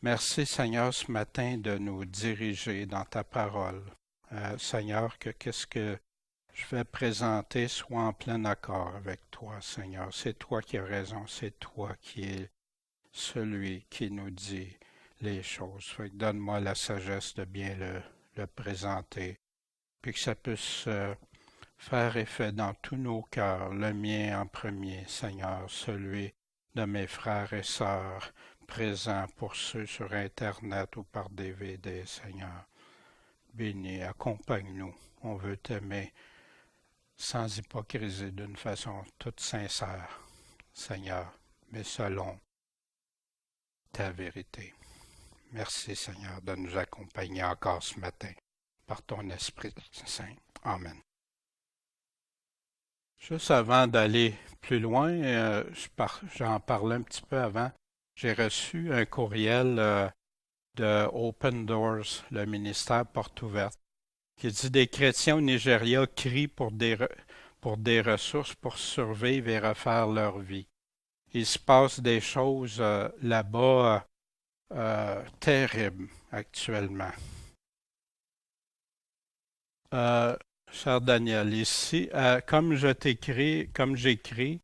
Merci Seigneur ce matin de nous diriger dans ta parole. Seigneur, que qu'est-ce que je vais présenter soit en plein accord avec toi, Seigneur. C'est toi qui as raison, c'est toi qui es celui qui nous dit les choses. Fait que donne-moi la sagesse de bien le présenter, puis que ça puisse faire effet dans tous nos cœurs, le mien en premier, Seigneur, celui de mes frères et sœurs présents pour ceux sur Internet ou par DVD, Seigneur. Bénis, accompagne-nous. On veut t'aimer sans hypocrisie, d'une façon toute sincère, Seigneur, mais selon ta vérité. Merci, Seigneur, de nous accompagner encore ce matin par ton Esprit Saint. Amen. Juste avant d'aller plus loin, j'en parlais un petit peu avant, j'ai reçu un courriel de Open Doors, le ministère Porte Ouverte, qui dit des chrétiens au Nigeria crient pour des ressources pour survivre et refaire leur vie. Il se passe des choses là-bas terribles actuellement. Cher Daniel, ici, comme j'écris,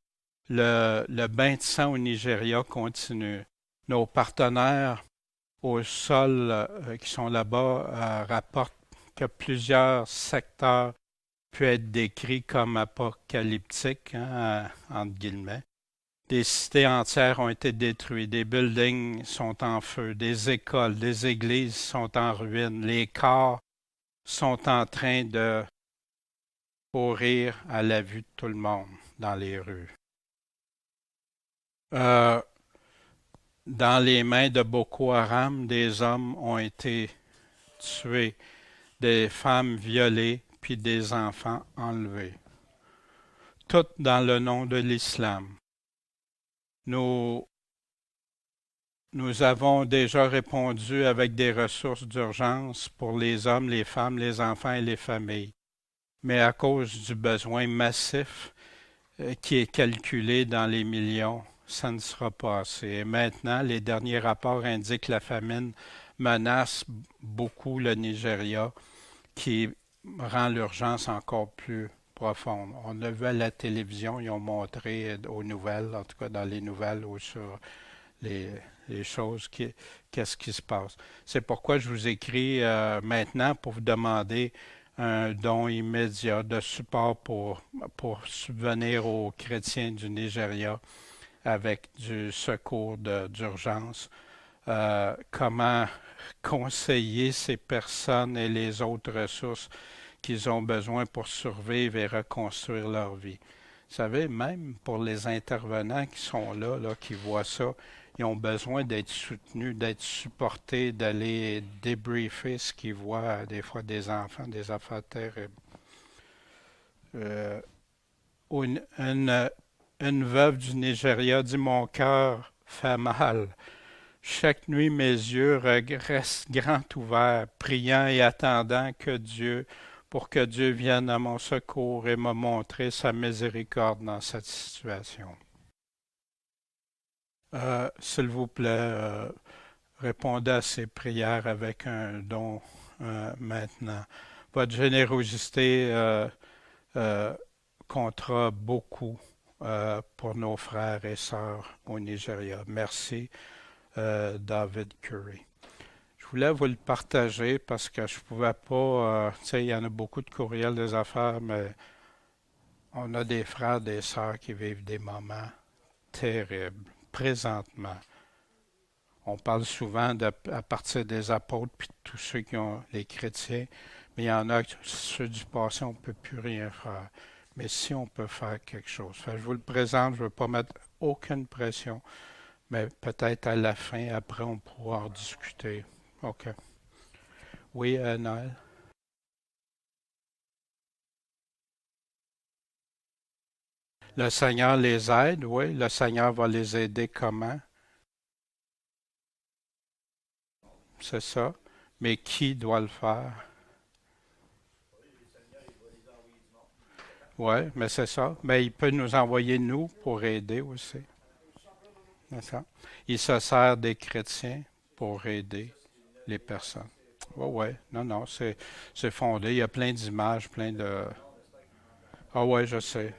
le bain de sang au Nigeria continue. Nos partenaires au sol qui sont là-bas rapportent que plusieurs secteurs peuvent être décrits comme apocalyptiques, hein, entre guillemets. Des cités entières ont été détruites, des buildings sont en feu, des écoles, des églises sont en ruine, les corps sont en train de pourrir à la vue de tout le monde dans les rues. Dans les mains de Boko Haram, des hommes ont été tués, des femmes violées, puis des enfants enlevés. Tout dans le nom de l'islam. Nous avons déjà répondu avec des ressources d'urgence pour les hommes, les femmes, les enfants et les familles. Mais à cause du besoin massif qui est calculé dans les millions, ça ne sera pas assez. Et maintenant, les derniers rapports indiquent que la famine menace beaucoup le Nigeria, qui rend l'urgence encore plus profonde. On a vu à la télévision, ils ont montré aux nouvelles, en tout cas dans les nouvelles ou sur les choses, qu'est-ce qui se passe. C'est pourquoi je vous écris maintenant pour vous demander un don immédiat de support pour subvenir aux chrétiens du Nigeria avec du secours d'urgence. Comment conseiller ces personnes et les autres ressources qu'ils ont besoin pour survivre et reconstruire leur vie. Vous savez, même pour les intervenants qui sont là, qui voient ça, ils ont besoin d'être soutenus, d'être supportés, d'aller débriefer ce qu'ils voient, des fois des enfants, des affaires terribles. Une veuve du Nigeria dit « Mon cœur fait mal. Chaque nuit, mes yeux restent grands ouverts, priant et attendant pour que Dieu vienne à mon secours et me montrer sa miséricorde dans cette situation. » S'il vous plaît, répondez à ces prières avec un don maintenant. Votre générosité comptera beaucoup pour nos frères et sœurs au Nigeria. Merci, David Curry. Je voulais vous le partager parce que je ne pouvais pas, tu sais, il y en a beaucoup de courriels, des affaires, mais on a des frères, des sœurs qui vivent des moments terribles, présentement. On parle souvent à partir des apôtres puis de tous ceux qui ont les chrétiens, mais il y en a ceux du passé, on ne peut plus rien faire. Mais si on peut faire quelque chose. Enfin, je vous le présente, je ne veux pas mettre aucune pression, mais peut-être à la fin, après, on pourra en discuter. OK. Oui, Noël? Le Seigneur les aide, oui. Le Seigneur va les aider comment? C'est ça. Mais qui doit le faire? Oui, mais c'est ça. Mais il peut nous envoyer nous pour aider aussi. C'est ça. Il se sert des chrétiens pour aider les personnes. Oui, oui, non, non, c'est fondé. Il y a plein d'images, plein de... Ah ouais, je sais.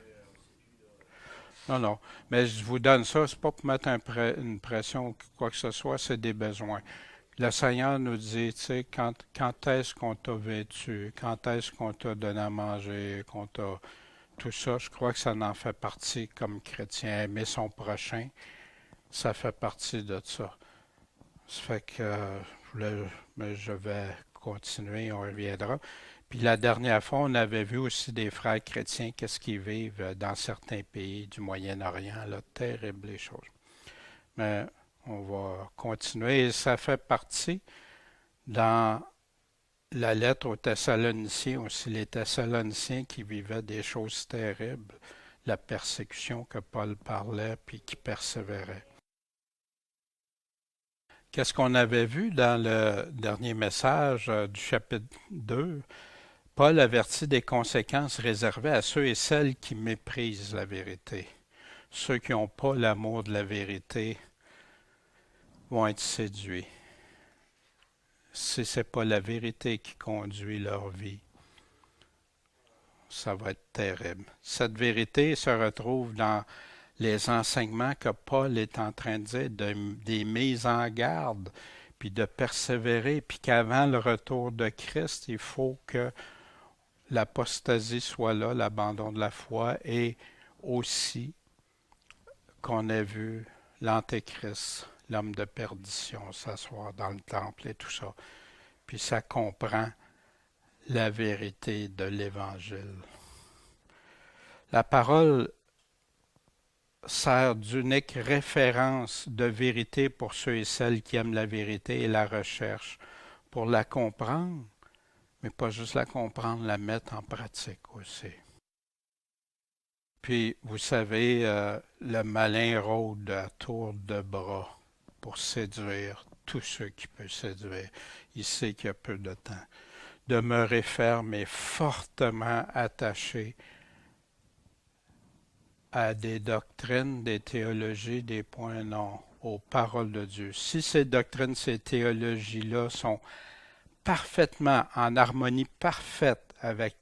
Non, non. Mais je vous donne ça, c'est pas pour mettre une pression ou quoi que ce soit, c'est des besoins. Le Seigneur nous dit, tu sais, quand est-ce qu'on t'a vêtu, quand est-ce qu'on t'a donné à manger, qu'on t'a... Tout ça, je crois que ça en fait partie comme chrétien. Aimer son prochain, ça fait partie de ça. Ça fait que mais je vais continuer, on reviendra. Puis la dernière fois, on avait vu aussi des frères chrétiens, qu'est-ce qu'ils vivent dans certains pays du Moyen-Orient, là, terribles les choses. Mais on va continuer et ça fait partie dans la lettre aux Thessaloniciens aussi, les Thessaloniciens qui vivaient des choses terribles, la persécution que Paul parlait puis qui persévérait. Qu'est-ce qu'on avait vu dans le dernier message du chapitre 2? Paul avertit des conséquences réservées à ceux et celles qui méprisent la vérité. Ceux qui n'ont pas l'amour de la vérité vont être séduits. Si ce n'est pas la vérité qui conduit leur vie, ça va être terrible. Cette vérité se retrouve dans les enseignements que Paul est en train de dire, des mises en garde, puis de persévérer, puis qu'avant le retour de Christ, il faut que l'apostasie soit là, l'abandon de la foi, et aussi qu'on ait vu l'Antéchrist, l'homme de perdition, s'asseoir dans le temple et tout ça. Puis ça comprend la vérité de l'Évangile. La parole sert d'unique référence de vérité pour ceux et celles qui aiment la vérité et la recherchent, pour la comprendre, mais pas juste la comprendre, la mettre en pratique aussi. Puis, vous savez, le malin rôde à tour de bras pour séduire tous ceux qui peuvent séduire. Il sait qu'il y a peu de temps. Demeurez ferme et fortement attaché à des doctrines, des théologies, des points non, aux paroles de Dieu. Si ces doctrines, ces théologies-là sont parfaitement en harmonie parfaite avec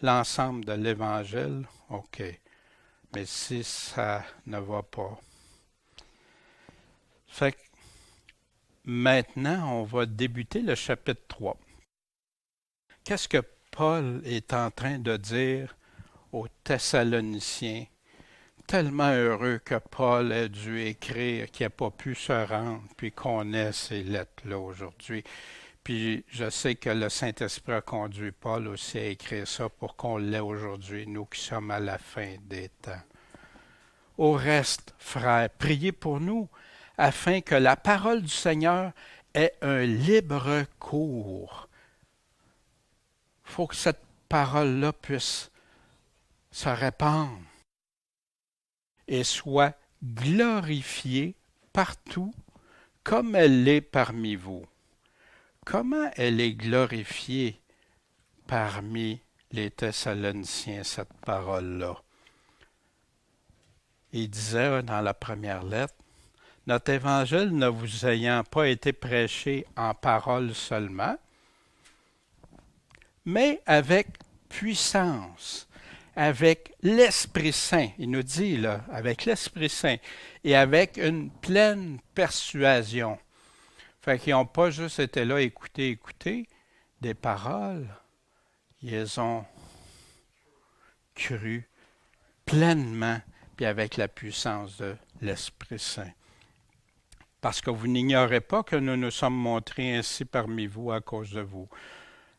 l'ensemble de l'Évangile, OK. Mais si ça ne va pas. Fait que maintenant, on va débuter le chapitre 3. Qu'est-ce que Paul est en train de dire aux Thessaloniciens? Tellement heureux que Paul ait dû écrire, qu'il n'a pas pu se rendre, puis qu'on ait ces lettres-là aujourd'hui. Puis je sais que le Saint-Esprit a conduit Paul aussi à écrire ça pour qu'on l'ait aujourd'hui, nous qui sommes à la fin des temps. Au reste, frères, priez pour nous, afin que la parole du Seigneur ait un libre cours. Il faut que cette parole-là puisse se répandre et soit glorifiée partout comme elle l'est parmi vous. Comment elle est glorifiée parmi les Thessaloniciens, cette parole-là? Il disait dans la première lettre, « Notre évangile ne vous ayant pas été prêché en parole seulement, mais avec puissance, avec l'Esprit Saint. » Il nous dit là, avec l'Esprit Saint et avec une pleine persuasion. Fait qu'ils n'ont pas juste été là, écouter des paroles. Ils ont cru pleinement, puis avec la puissance de l'Esprit Saint. Parce que vous n'ignorez pas que nous nous sommes montrés ainsi parmi vous à cause de vous.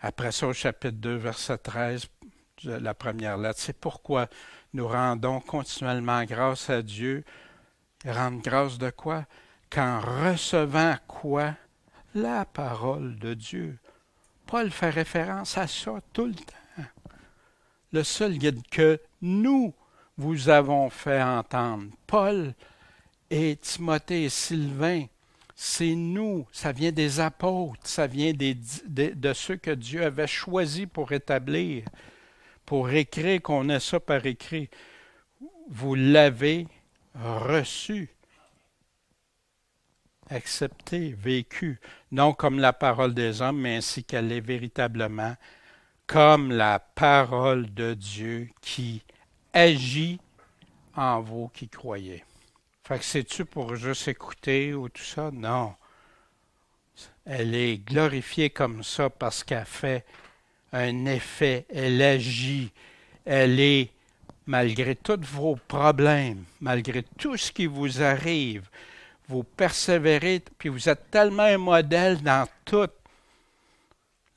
Après ça, au chapitre 2, verset 13, de la première lettre, c'est pourquoi nous rendons continuellement grâce à Dieu. Rendre grâce de quoi? Qu'en recevant quoi? La parole de Dieu. Paul fait référence à ça tout le temps. Le seul guide que nous vous avons fait entendre. Paul et Timothée et Sylvain, c'est nous, ça vient des apôtres, ça vient de ceux que Dieu avait choisis pour établir, pour écrire, qu'on ait ça par écrit. Vous l'avez reçu. acceptée, vécue, non comme la parole des hommes, mais ainsi qu'elle est véritablement, comme la parole de Dieu qui agit en vous qui croyez. Fait que c'est-tu pour juste écouter ou tout ça? Non. Elle est glorifiée comme ça parce qu'elle fait un effet, elle agit, elle est, malgré tous vos problèmes, malgré tout ce qui vous arrive, vous persévérez, puis vous êtes tellement un modèle dans toute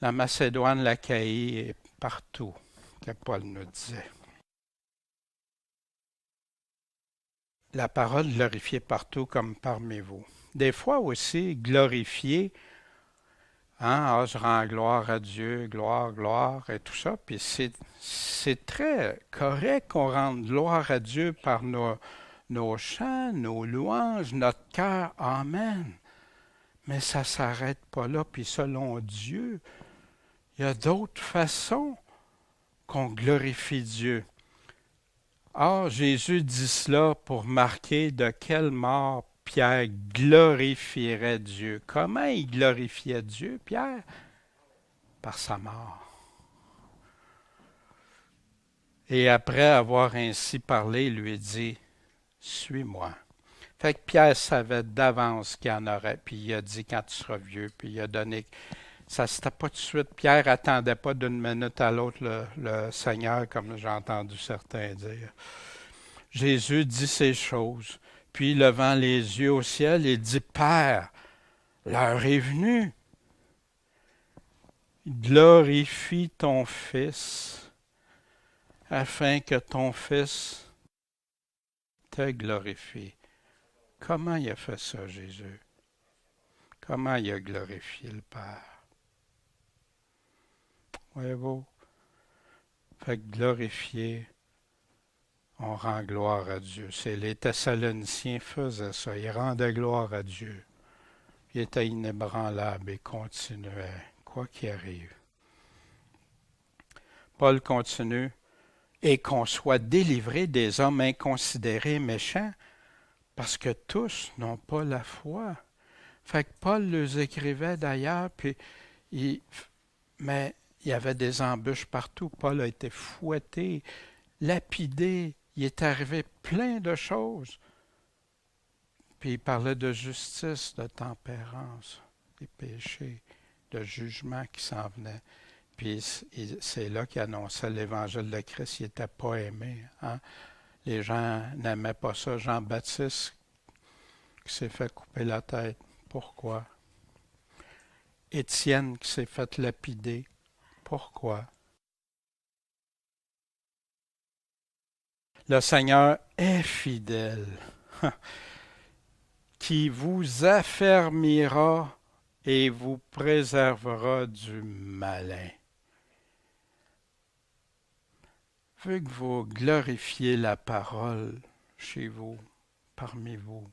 la Macédoine, l'Achaïe et partout, que Paul nous disait. La parole glorifiée partout comme parmi vous. Des fois aussi, glorifiée, hein, je rends gloire à Dieu, gloire, gloire, et tout ça. Puis c'est très correct qu'on rende gloire à Dieu par nos chants, nos louanges, notre cœur. Amen. Mais ça ne s'arrête pas là. Puis selon Dieu, il y a d'autres façons qu'on glorifie Dieu. Or, Jésus dit cela pour marquer de quelle mort Pierre glorifierait Dieu. Comment il glorifiait Dieu, Pierre? Par sa mort. Et après avoir ainsi parlé, il lui dit, suis-moi. Fait que Pierre savait d'avance qu'il y en aurait, puis il a dit quand tu seras vieux, puis il a donné. Ça ne s'était pas tout de suite. Pierre n'attendait pas d'une minute à l'autre le Seigneur, comme j'ai entendu certains dire. Jésus dit ces choses, puis levant les yeux au ciel, il dit, Père, l'heure est venue. Glorifie ton Fils, afin que ton Fils te glorifie. Comment il a fait ça, Jésus? Comment il a glorifié le Père? Voyez-vous? Fait que glorifier, on rend gloire à Dieu. C'est les Thessaloniciens faisaient ça. Ils rendaient gloire à Dieu. Ils étaient inébranlables et continuaient, quoi qu'il arrive. Paul continue. Et qu'on soit délivré des hommes inconsidérés, méchants, parce que tous n'ont pas la foi. Fait que Paul les écrivait d'ailleurs, mais il y avait des embûches partout. Paul a été fouetté, lapidé, il est arrivé plein de choses. Puis il parlait de justice, de tempérance, des péchés, de jugement qui s'en venait. Puis c'est là qu'il annonçait l'évangile de Christ, il n'était pas aimé. Hein? Les gens n'aimaient pas ça. Jean-Baptiste qui s'est fait couper la tête. Pourquoi? Étienne qui s'est fait lapider. Pourquoi? Le Seigneur est fidèle, qui vous affermira et vous préservera du malin. Vu que vous glorifiez la parole chez vous, parmi vous,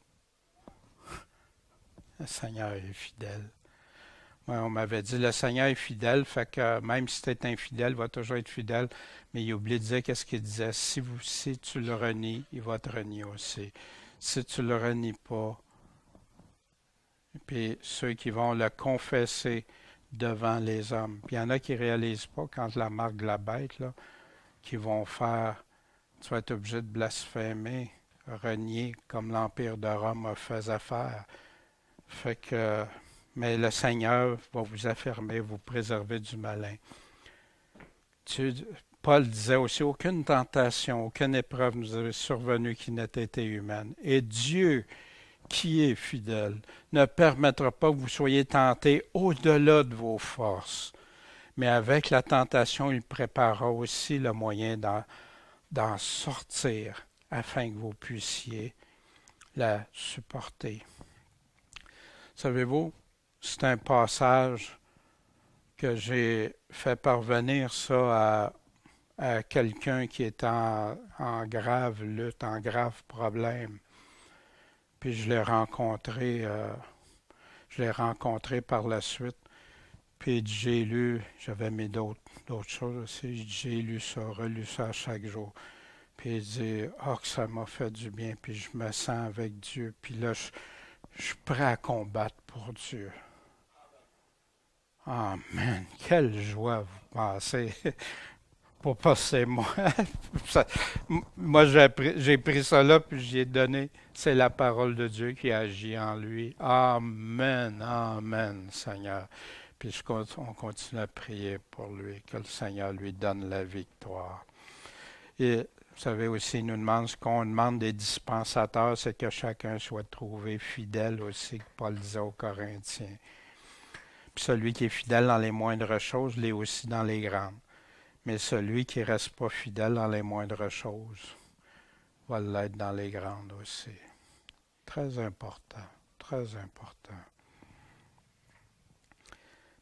le Seigneur est fidèle. Ouais, on m'avait dit, le Seigneur est fidèle, fait que même si tu es infidèle, il va toujours être fidèle. Mais il oublie de dire qu'est-ce qu'il disait. Si tu le renies, il va te renier aussi. Si tu le renies pas, puis ceux qui vont le confesser devant les hommes. Puis il y en a qui ne réalisent pas quand la marque de la bête, là, qui vont faire, tu vas être obligé de blasphémer, renier, comme l'Empire de Rome a fait affaire. Fait que, mais le Seigneur va vous affermer, vous préserver du malin. Paul disait aussi, aucune tentation, aucune épreuve nous est survenue qui n'ait été humaine. Et Dieu, qui est fidèle, ne permettra pas que vous soyez tentés au-delà de vos forces. Mais avec la tentation, il préparera aussi le moyen d'en sortir afin que vous puissiez la supporter. Savez-vous, c'est un passage que j'ai fait parvenir ça à quelqu'un qui est en grave lutte, en grave problème. Puis je l'ai rencontré par la suite. Puis j'ai lu, j'avais mis d'autres choses aussi, j'ai lu ça, relu ça chaque jour. Puis il dit, que ça m'a fait du bien, puis je me sens avec Dieu. Puis là, Je suis prêt à combattre pour Dieu. Amen. Quelle joie vous pensez. Pour passer moi. Ça- moi, j'ai pris ça là, puis j'y ai donné. C'est la parole de Dieu qui agit en lui. Amen, amen, Seigneur. Puis on continue à prier pour lui, que le Seigneur lui donne la victoire. Et vous savez aussi, il nous demande ce qu'on demande des dispensateurs, c'est que chacun soit trouvé fidèle aussi, que Paul disait aux Corinthiens. Puis celui qui est fidèle dans les moindres choses, l'est aussi dans les grandes. Mais celui qui ne reste pas fidèle dans les moindres choses va l'être dans les grandes aussi. Très important, très important.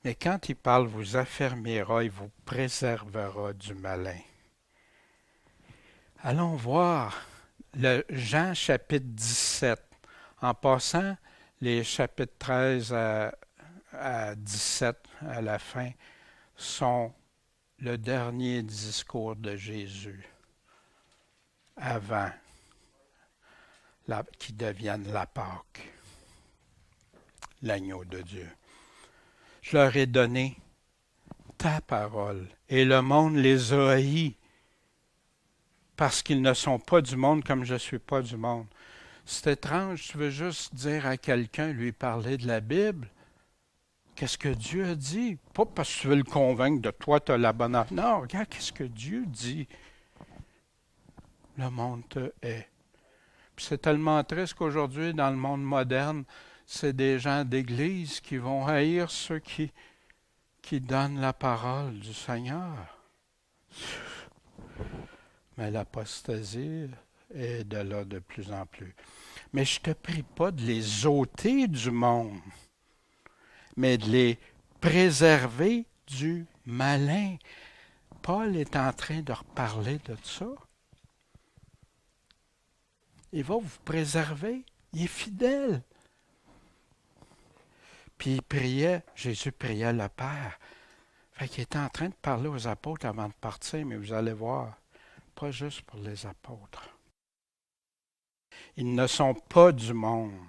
Mais quand il parle, vous affermira et vous préservera du malin. Allons voir le Jean chapitre 17. En passant, les chapitres 13 à 17 à la fin sont le dernier discours de Jésus avant qu'il devienne la Pâque, l'agneau de Dieu. Je leur ai donné ta parole et le monde les a haïs parce qu'ils ne sont pas du monde comme je ne suis pas du monde. C'est étrange, tu veux juste dire à quelqu'un, lui parler de la Bible, qu'est-ce que Dieu a dit? Pas parce que tu veux le convaincre de toi, tu as la bonne affaire. Non, regarde, qu'est-ce que Dieu dit? Le monde te hait. Puis c'est tellement triste qu'aujourd'hui, dans le monde moderne, c'est des gens d'église qui vont haïr ceux qui donnent la parole du Seigneur. Mais l'apostasie est de là de plus en plus. Mais je ne te prie pas de les ôter du monde, mais de les préserver du malin. Paul est en train de reparler de ça. Il va vous préserver. Il est fidèle. Puis il priait, Jésus priait le Père. Fait qu'il était en train de parler aux apôtres avant de partir, mais vous allez voir, pas juste pour les apôtres. Ils ne sont pas du monde,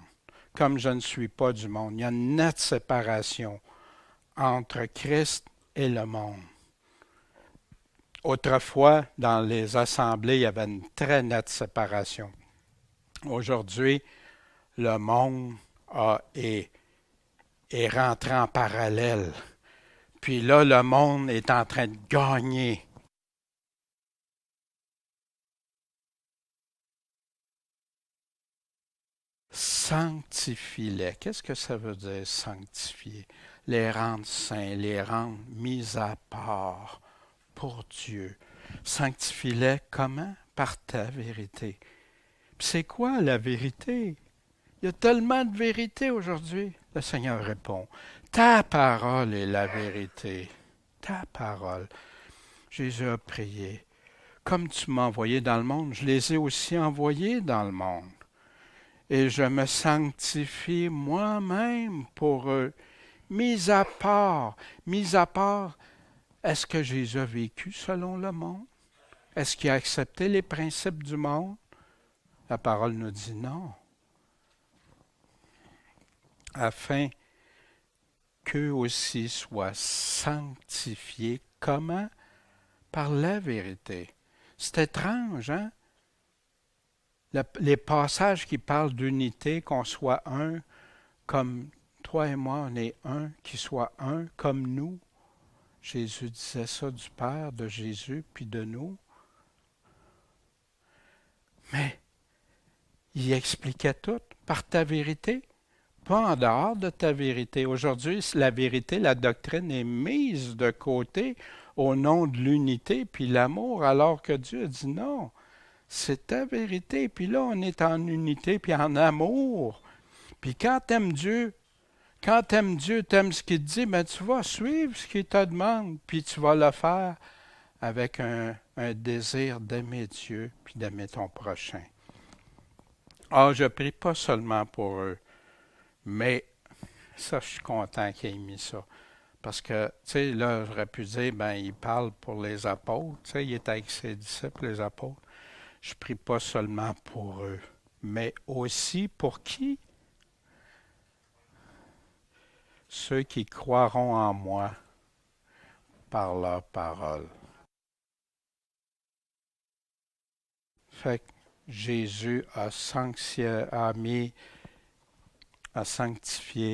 comme je ne suis pas du monde. Il y a une nette séparation entre Christ et le monde. Autrefois, dans les assemblées, il y avait une très nette séparation. Aujourd'hui, le monde est rentré en parallèle. Puis là, le monde est en train de gagner. Sanctifie-les. Qu'est-ce que ça veut dire, sanctifier? Les rendre saints, les rendre mis à part pour Dieu. Sanctifie-les comment? Par ta vérité. Puis c'est quoi la vérité? Il y a tellement de vérité aujourd'hui. Le Seigneur répond, ta parole est la vérité. Ta parole. Jésus a prié. Comme tu m'as envoyé dans le monde, je les ai aussi envoyés dans le monde. Et je me sanctifie moi-même pour eux. Mis à part, est-ce que Jésus a vécu selon le monde? Est-ce qu'il a accepté les principes du monde? La parole nous dit non. Afin qu'eux aussi soient sanctifiés. Comment? Par la vérité. C'est étrange, hein? Les passages qui parlent d'unité, qu'on soit un, comme toi et moi, on est un, qui soit un, comme nous. Jésus disait ça du Père, de Jésus, puis de nous. Mais il expliquait tout par ta vérité, pas en dehors de ta vérité. Aujourd'hui, la vérité, la doctrine est mise de côté au nom de l'unité puis l'amour, alors que Dieu a dit non. C'est ta vérité. Puis là, on est en unité puis en amour. Puis quand t'aimes Dieu, t'aimes ce qu'il te dit, ben tu vas suivre ce qu'il te demande, puis tu vas le faire avec un désir d'aimer Dieu puis d'aimer ton prochain. Ah, je prie pas seulement pour eux, mais ça, je suis content qu'il ait mis ça. Parce que, tu sais, là, j'aurais pu dire, ben, il parle pour les apôtres, tu sais, il est avec ses disciples, les apôtres. Je prie pas seulement pour eux, mais aussi pour qui? ceux qui croiront en moi par leur parole. Fait que Jésus a sanctifié,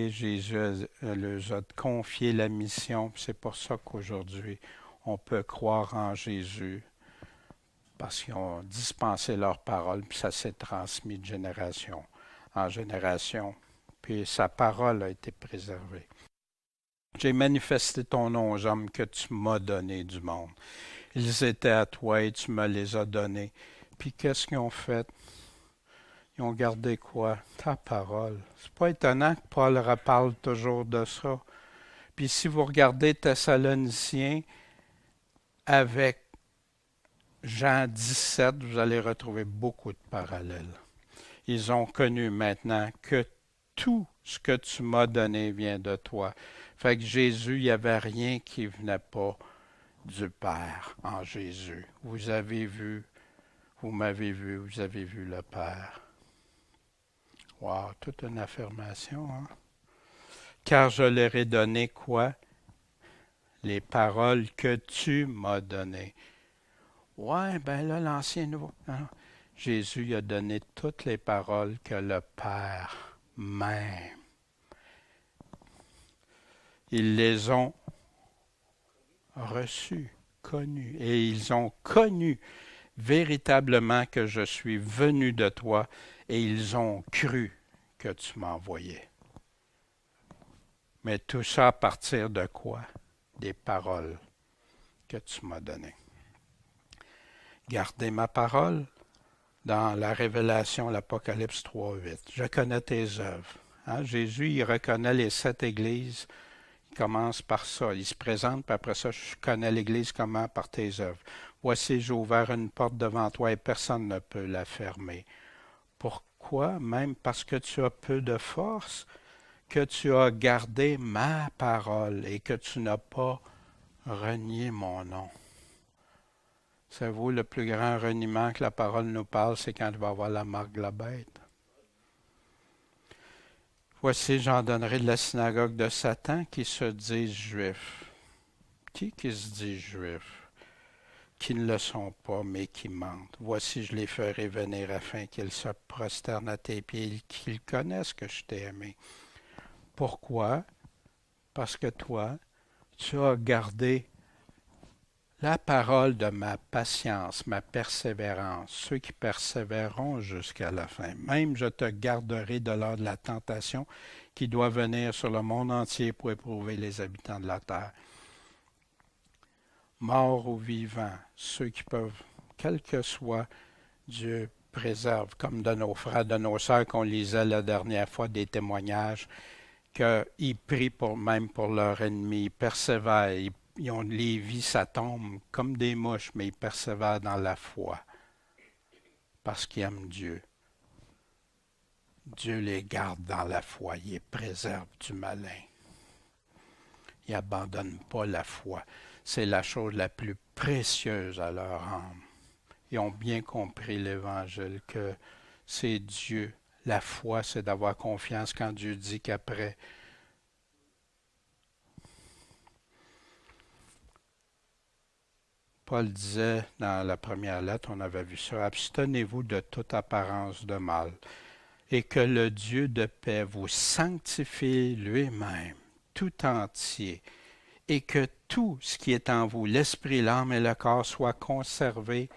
Jésus leur a confié la mission. C'est pour ça qu'aujourd'hui, on peut croire en Jésus, parce qu'ils ont dispensé leur parole, puis ça s'est transmis de génération en génération, puis sa parole a été préservée. J'ai manifesté ton nom aux hommes que tu m'as donné du monde. Ils étaient à toi et tu me les as donnés. Puis qu'est-ce qu'ils ont fait? Ils ont gardé quoi? Ta parole. C'est pas étonnant que Paul reparle toujours de ça. Puis si vous regardez Thessaloniciens avec Jean 17, vous allez retrouver beaucoup de parallèles. Ils ont connu maintenant que tout ce que tu m'as donné vient de toi. Fait que Jésus, il n'y avait rien qui venait pas du Père en Jésus. Vous avez vu, vous m'avez vu, vous avez vu le Père. Wow, toute une affirmation, hein? Car je leur ai donné quoi? Les paroles que tu m'as données. Ouais, ben là, l'Ancien Nouveau. Non. Jésus a donné toutes les paroles que le Père même. Ils les ont reçues, connues, et ils ont connu véritablement que je suis venu de toi, et ils ont cru que tu m'envoyais. Mais tout ça à partir de quoi? Des paroles que tu m'as données. Gardez ma parole dans la Révélation, l'Apocalypse 3:8. Je connais tes œuvres. Hein? Jésus, il reconnaît les 7 églises. Il commence par ça. Il se présente, puis après ça, je connais l'Église comment? Par tes œuvres. Voici, j'ai ouvert une porte devant toi et personne ne peut la fermer. Pourquoi? Même parce que tu as peu de force, que tu as gardé ma parole et que tu n'as pas renié mon nom. Savez-vous, le plus grand reniement que la parole nous parle, c'est quand il va avoir la marque de la bête. Voici, j'en donnerai de la synagogue de Satan qui se disent juifs. Qui se dit juifs? Qui ne le sont pas, mais qui mentent. Voici, je les ferai venir afin qu'ils se prosternent à tes pieds et qu'ils connaissent que je t'ai aimé. Pourquoi? Parce que toi, tu as gardé la parole de ma patience, ma persévérance, ceux qui persévéreront jusqu'à la fin. Même je te garderai de l'heure de la tentation qui doit venir sur le monde entier pour éprouver les habitants de la terre. Morts ou vivants, ceux qui peuvent, quel que soit, Dieu préserve, comme de nos frères, de nos sœurs qu'on lisait la dernière fois, des témoignages, qu'ils prient même pour leurs ennemis, ils persévèrent, ils ont les vies, ça tombe comme des mouches, mais ils persévèrent dans la foi, parce qu'ils aiment Dieu. Dieu les garde dans la foi, il les préserve du malin. Ils n'abandonnent pas la foi. C'est la chose la plus précieuse à leur âme. Ils ont bien compris l'Évangile, que c'est Dieu. La foi, c'est d'avoir confiance quand Dieu dit qu'après Paul disait dans la première lettre, on avait vu ça, abstenez-vous de toute apparence de mal, et que le Dieu de paix vous sanctifie lui-même, tout entier, et que tout ce qui est en vous, l'esprit, l'âme et le corps, soit conservé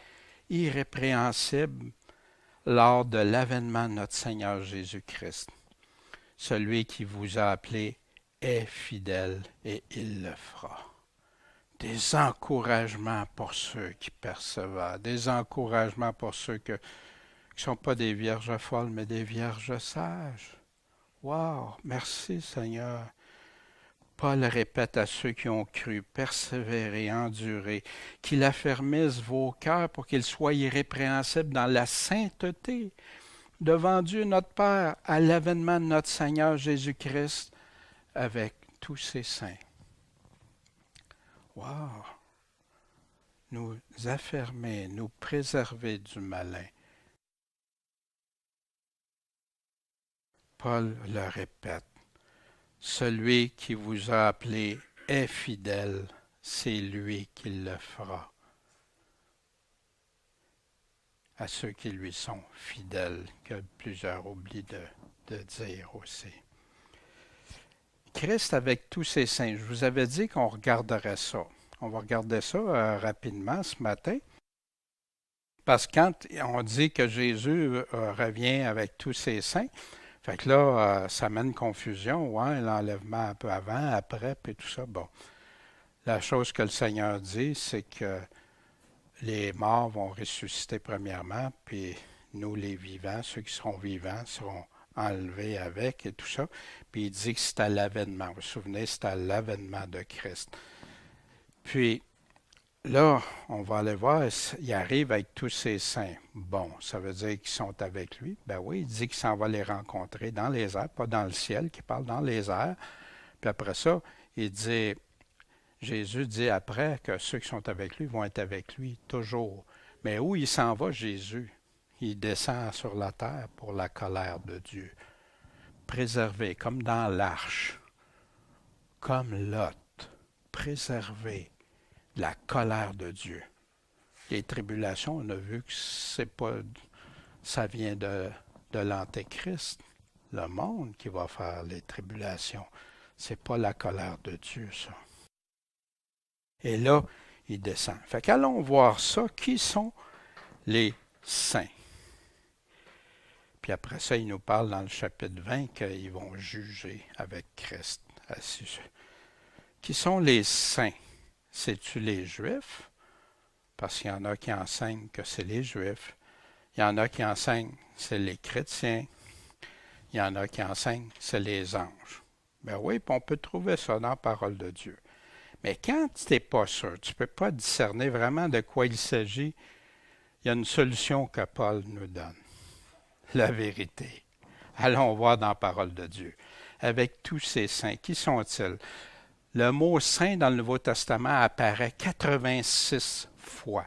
irrépréhensible lors de l'avènement de notre Seigneur Jésus-Christ. Celui qui vous a appelé est fidèle et il le fera. Des encouragements pour ceux qui persévèrent, des encouragements pour ceux qui ne sont pas des vierges folles, mais des vierges sages. Wow! Merci Seigneur. Paul répète à ceux qui ont cru, persévérer, endurer, qu'il affermisse vos cœurs pour qu'ils soient irrépréhensibles dans la sainteté devant Dieu notre Père à l'avènement de notre Seigneur Jésus-Christ avec tous ses saints. Wow! Nous affermer, nous préserver du malin. Paul le répète. Celui qui vous a appelé est fidèle, c'est lui qui le fera. À ceux qui lui sont fidèles, que plusieurs oublient de dire aussi. Christ avec tous ses saints. Je vous avais dit qu'on regarderait ça. On va regarder ça rapidement ce matin. Parce que quand on dit que Jésus revient avec tous ses saints, fait que là, ça mène confusion. Ouais, l'enlèvement un peu avant, après, puis tout ça. Bon. La chose que le Seigneur dit, c'est que les morts vont ressusciter premièrement, puis nous, les vivants, ceux qui seront vivants, seront enlevés avec et tout ça. Puis il dit que c'est à l'avènement. Vous vous souvenez, c'est à l'avènement de Christ. Puis là, on va aller voir, il arrive avec tous ses saints. Bon, ça veut dire qu'ils sont avec lui. Ben oui, il dit qu'il s'en va les rencontrer dans les airs, pas dans le ciel, qu'il parle dans les airs. Puis après ça, il dit, Jésus dit après que ceux qui sont avec lui vont être avec lui toujours. Mais où il s'en va, Jésus? Il descend sur la terre pour la colère de Dieu. Préservé, comme dans l'arche, comme Lot, préservé de la colère de Dieu. Les tribulations, on a vu que c'est pas, ça vient de l'Antéchrist, le monde qui va faire les tribulations. C'est pas la colère de Dieu, ça. Et là, il descend. Fait qu'allons voir ça. Qui sont les saints? Puis après ça, il nous parle dans le chapitre 20 qu'ils vont juger avec Christ. Qui sont les saints? C'est-tu les Juifs? Parce qu'il y en a qui enseignent que c'est les Juifs. Il y en a qui enseignent que c'est les chrétiens. Il y en a qui enseignent que c'est les anges. Ben oui, puis on peut trouver ça dans la parole de Dieu. Mais quand tu n'es pas sûr, tu ne peux pas discerner vraiment de quoi il s'agit, il y a une solution que Paul nous donne. La vérité. Allons voir dans la parole de Dieu. Avec tous ces saints, qui sont-ils? Le mot saint dans le Nouveau Testament apparaît 86 fois.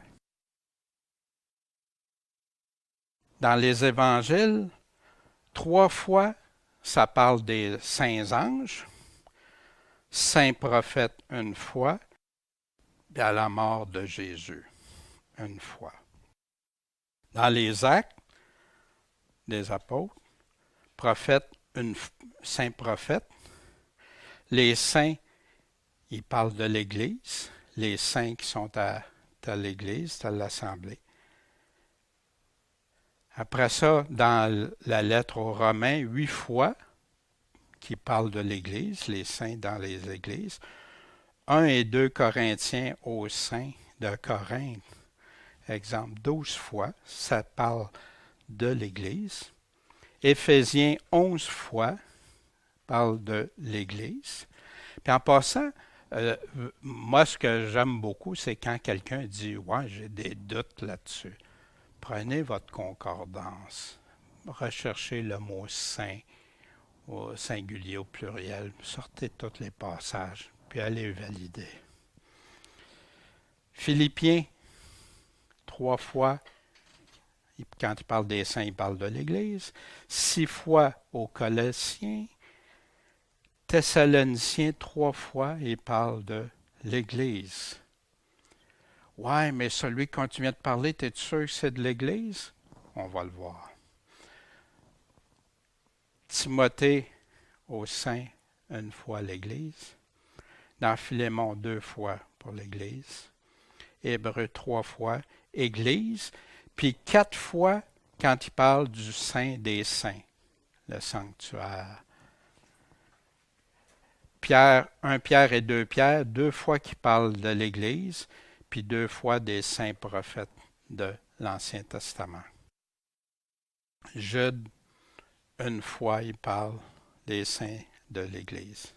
Dans les évangiles, 3 fois, ça parle des saints anges, saints prophètes une fois, et à la mort de Jésus une fois. Dans les actes des apôtres, prophète, saint prophète, les saints, ils parlent de l'Église, les saints qui sont à l'Église, à l'Assemblée. Après ça, dans la lettre aux Romains, 8 fois qui parlent de l'Église, les saints dans les églises. 1 et 2 Corinthiens aux saints de Corinthe, exemple, 12 fois, ça parle de l'Église. Éphésiens 11 fois parle de l'Église. Puis en passant, moi, ce que j'aime beaucoup, c'est quand quelqu'un dit « Ouais, j'ai des doutes là-dessus ». Prenez votre concordance, recherchez le mot « saint » au singulier, au pluriel, sortez tous les passages, puis allez valider. Philippiens, 3 fois, quand il parle des saints, il parle de l'Église. 6 fois aux Colossiens. Thessaloniciens, 3 fois, il parle de l'Église. Ouais, mais celui qu'on vient de parler, t'es sûr que c'est de l'Église? On va le voir. Timothée aux saints, une fois l'Église. Dans Philémon, 2 fois pour l'Église. Hébreux, 3 fois, Église. Puis 4 fois quand il parle du Saint des Saints, le sanctuaire. Pierre, 1 Pierre et 2 Pierre, 2 fois qu'il parle de l'Église, puis 2 fois des saints prophètes de l'Ancien Testament. Jude, une fois, il parle des saints de l'Église.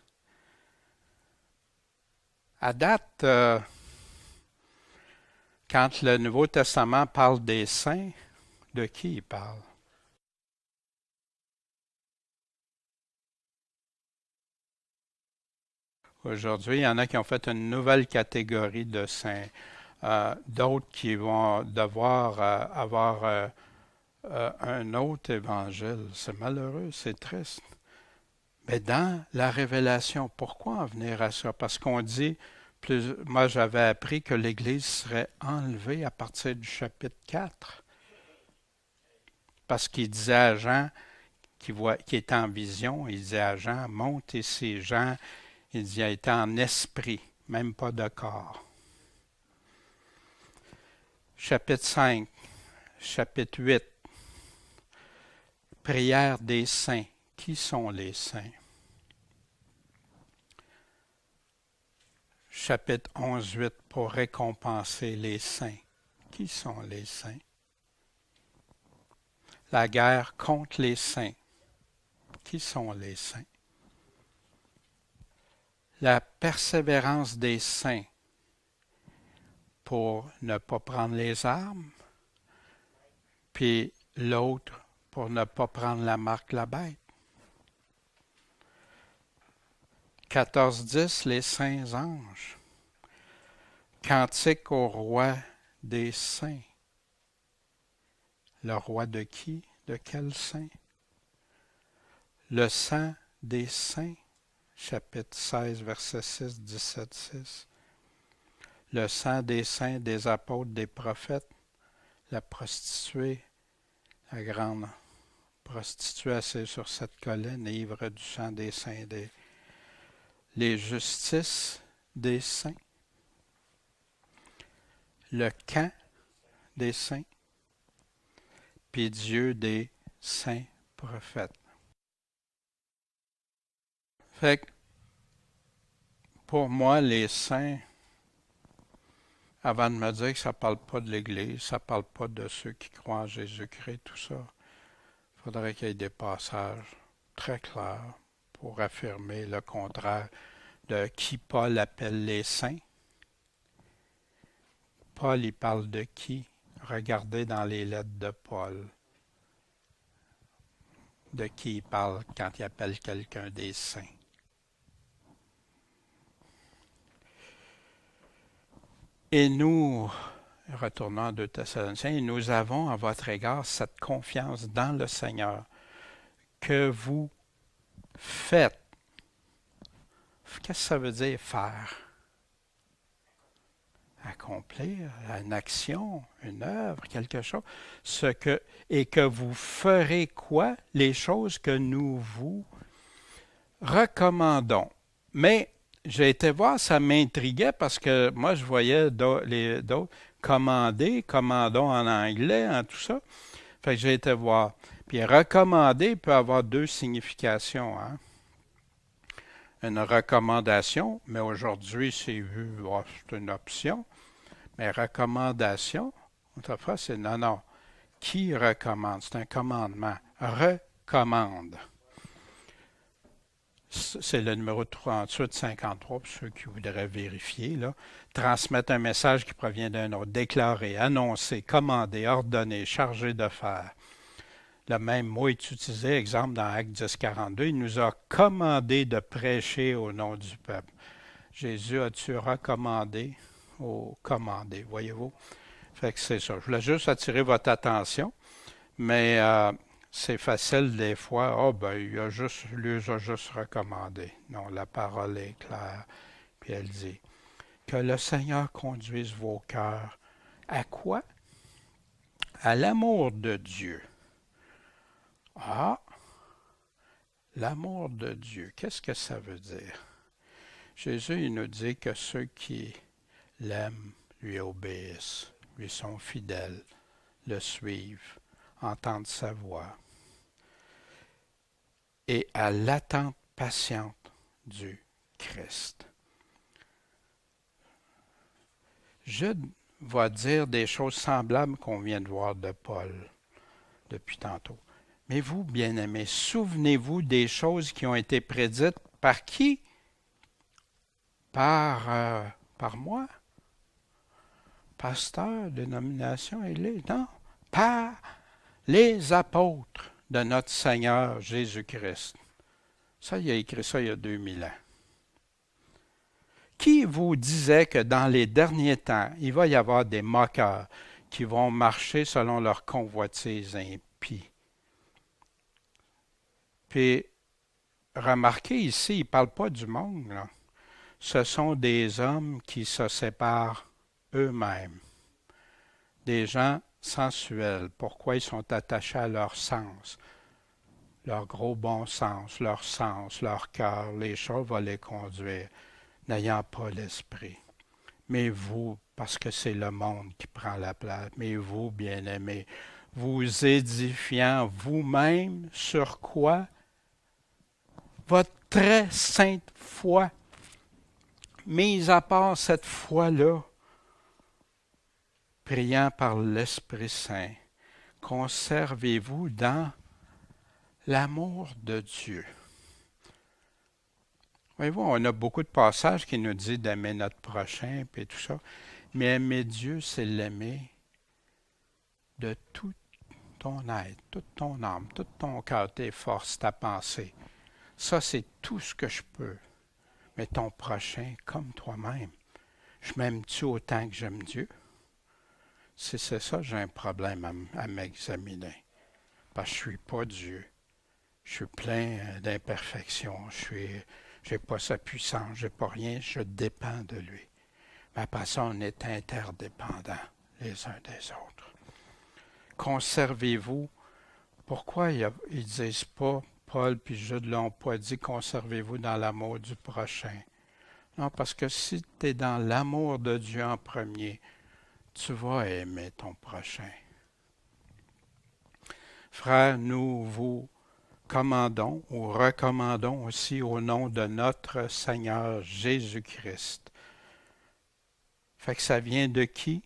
À date, quand le Nouveau Testament parle des saints, de qui il parle? Aujourd'hui, il y en a qui ont fait une nouvelle catégorie de saints. D'autres qui vont devoir un autre évangile. C'est malheureux, c'est triste. Mais dans la révélation, pourquoi en venir à ça? Parce qu'on dit, moi j'avais appris que l'Église serait enlevée à partir du chapitre 4. Parce qu'il disait à Jean, qui était en vision, il disait à Jean, monte ici. Jean, il dit, il était en esprit, même pas de corps. Chapitre 5, chapitre 8, prière des saints. Qui sont les saints? Chapitre 11, 8, pour récompenser les saints. Qui sont les saints? La guerre contre les saints. Qui sont les saints? La persévérance des saints pour ne pas prendre les armes, puis l'autre pour ne pas prendre la marque de la bête. 14.10, les saints anges. Cantique au roi des saints. Le roi de qui? De quel saint? Le sang des saints. Chapitre 16, verset 6, 17, 6. Le sang des saints, des apôtres, des prophètes. La prostituée, la grande prostituée assise sur cette colline, ivre du sang des saints, les justices des saints. Le camp des saints, puis Dieu des saints prophètes. Fait que, pour moi, les saints, avant de me dire que ça ne parle pas de l'Église, ça ne parle pas de ceux qui croient en Jésus-Christ, tout ça, il faudrait qu'il y ait des passages très clairs pour affirmer le contraire de qui Paul appelle les saints. Paul, il parle de qui? Regardez dans les lettres de Paul. De qui il parle quand il appelle quelqu'un des saints. Et nous, retournons en 2 Thessaloniciens, et nous avons à votre égard cette confiance dans le Seigneur que vous faites. Qu'est-ce que ça veut dire faire? Accomplir une action, une œuvre, quelque chose. Et que vous ferez quoi? Les choses que nous vous recommandons. Mais j'ai été voir, ça m'intriguait parce que moi, je voyais d'autres commandons en anglais, en tout ça. Fait que j'ai été voir. Puis recommander peut avoir 2 significations. Hein? Une recommandation, mais aujourd'hui, c'est vu, c'est une option. Mais recommandation, autrefois, c'est non. Qui recommande? C'est un commandement. Recommande. C'est le numéro 3853 pour ceux qui voudraient vérifier. Là. Transmettre un message qui provient d'un autre. Déclarer, annoncer, commander, ordonner, charger de faire. Le même mot est utilisé, exemple, dans Acte 10.42. Il nous a commandé de prêcher au nom du peuple. Jésus a-tu recommandé ou commandé, voyez-vous? Fait que c'est ça. Je voulais juste attirer votre attention, mais c'est facile des fois. Il a juste recommandé. Non, la parole est claire. Puis elle dit que le Seigneur conduise vos cœurs à quoi? À l'amour de Dieu. L'amour de Dieu, qu'est-ce que ça veut dire? Jésus, il nous dit que ceux qui l'aiment lui obéissent, lui sont fidèles, le suivent, entendent sa voix. Et à l'attente patiente du Christ. Je vais dire des choses semblables qu'on vient de voir de Paul depuis tantôt. Mais vous, bien-aimés, souvenez-vous des choses qui ont été prédites par qui? Par moi? Pasteur, dénomination, Église? Non, par les apôtres de notre Seigneur Jésus-Christ. Ça, il a écrit ça il y a 2000 ans. Qui vous disait que dans les derniers temps, il va y avoir des moqueurs qui vont marcher selon leur convoitise impie? Puis, remarquez ici, il ne parle pas du monde, là. Ce sont des hommes qui se séparent eux-mêmes, des gens sensuels. Pourquoi ils sont attachés à leur sens, leur gros bon sens, leur cœur, les choses vont les conduire, n'ayant pas l'esprit. Mais vous, parce que c'est le monde qui prend la place, mais vous, bien-aimés, vous édifiant vous-même sur quoi? Votre très sainte foi. Mis à part cette foi-là, priant par l'Esprit Saint, conservez-vous dans l'amour de Dieu. Voyez-vous, on a beaucoup de passages qui nous disent d'aimer notre prochain et tout ça, mais aimer Dieu, c'est l'aimer de tout ton être, toute ton âme, tout ton cœur, tes forces, ta pensée. Ça, c'est tout ce que je peux. Mais ton prochain, comme toi-même, je m'aime-tu autant que j'aime Dieu? Si c'est ça, j'ai un problème à m'examiner. Parce que je ne suis pas Dieu. Je suis plein d'imperfections. Je n'ai pas sa puissance, je n'ai pas rien, je dépends de lui. Mais après ça, on est interdépendants les uns des autres. Conservez-vous. Pourquoi ils ne disent pas, Paul puis Jude ne l'ont pas dit, conservez-vous dans l'amour du prochain? Non, parce que si tu es dans l'amour de Dieu en premier, tu vas aimer ton prochain. Frères, nous vous commandons ou recommandons aussi au nom de notre Seigneur Jésus-Christ. Fait que ça vient de qui?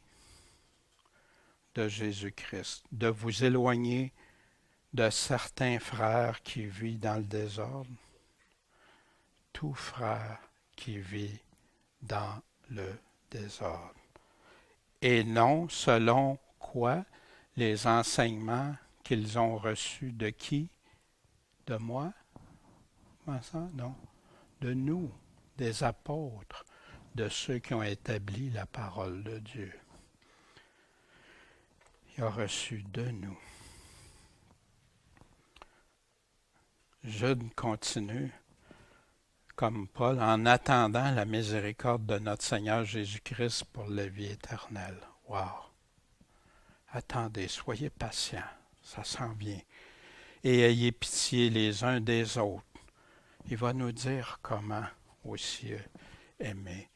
De Jésus-Christ. De vous éloigner de certains frères qui vivent dans le désordre. Tout frère qui vit dans le désordre. Et non selon quoi? Les enseignements qu'ils ont reçus de qui? De moi? Comment ça? Non. De nous, des apôtres, de ceux qui ont établi la parole de Dieu. Il a reçu de nous. Je continue, comme Paul, en attendant la miséricorde de notre Seigneur Jésus-Christ pour la vie éternelle. Wow! Attendez, soyez patients, ça s'en vient. Et ayez pitié les uns des autres. Il va nous dire comment aussi aimer.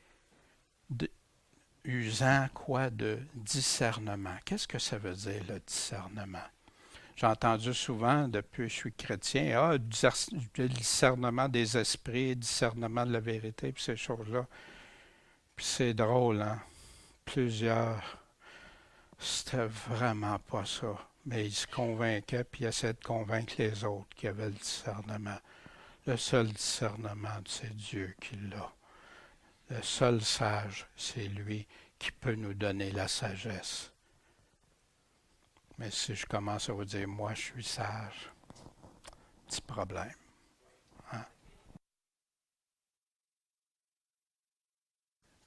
Usant quoi de discernement. Qu'est-ce que ça veut dire le discernement? J'ai entendu souvent, depuis que je suis chrétien, le discernement des esprits, discernement de la vérité, puis ces choses-là. Puis c'est drôle, hein? Plusieurs, c'était vraiment pas ça. Mais ils se convainquaient, puis ils essaient de convaincre les autres qui avaient le discernement. Le seul discernement, c'est Dieu qui l'a. Le seul sage, c'est lui qui peut nous donner la sagesse. Mais si je commence à vous dire, moi, je suis sage, petit problème. Hein?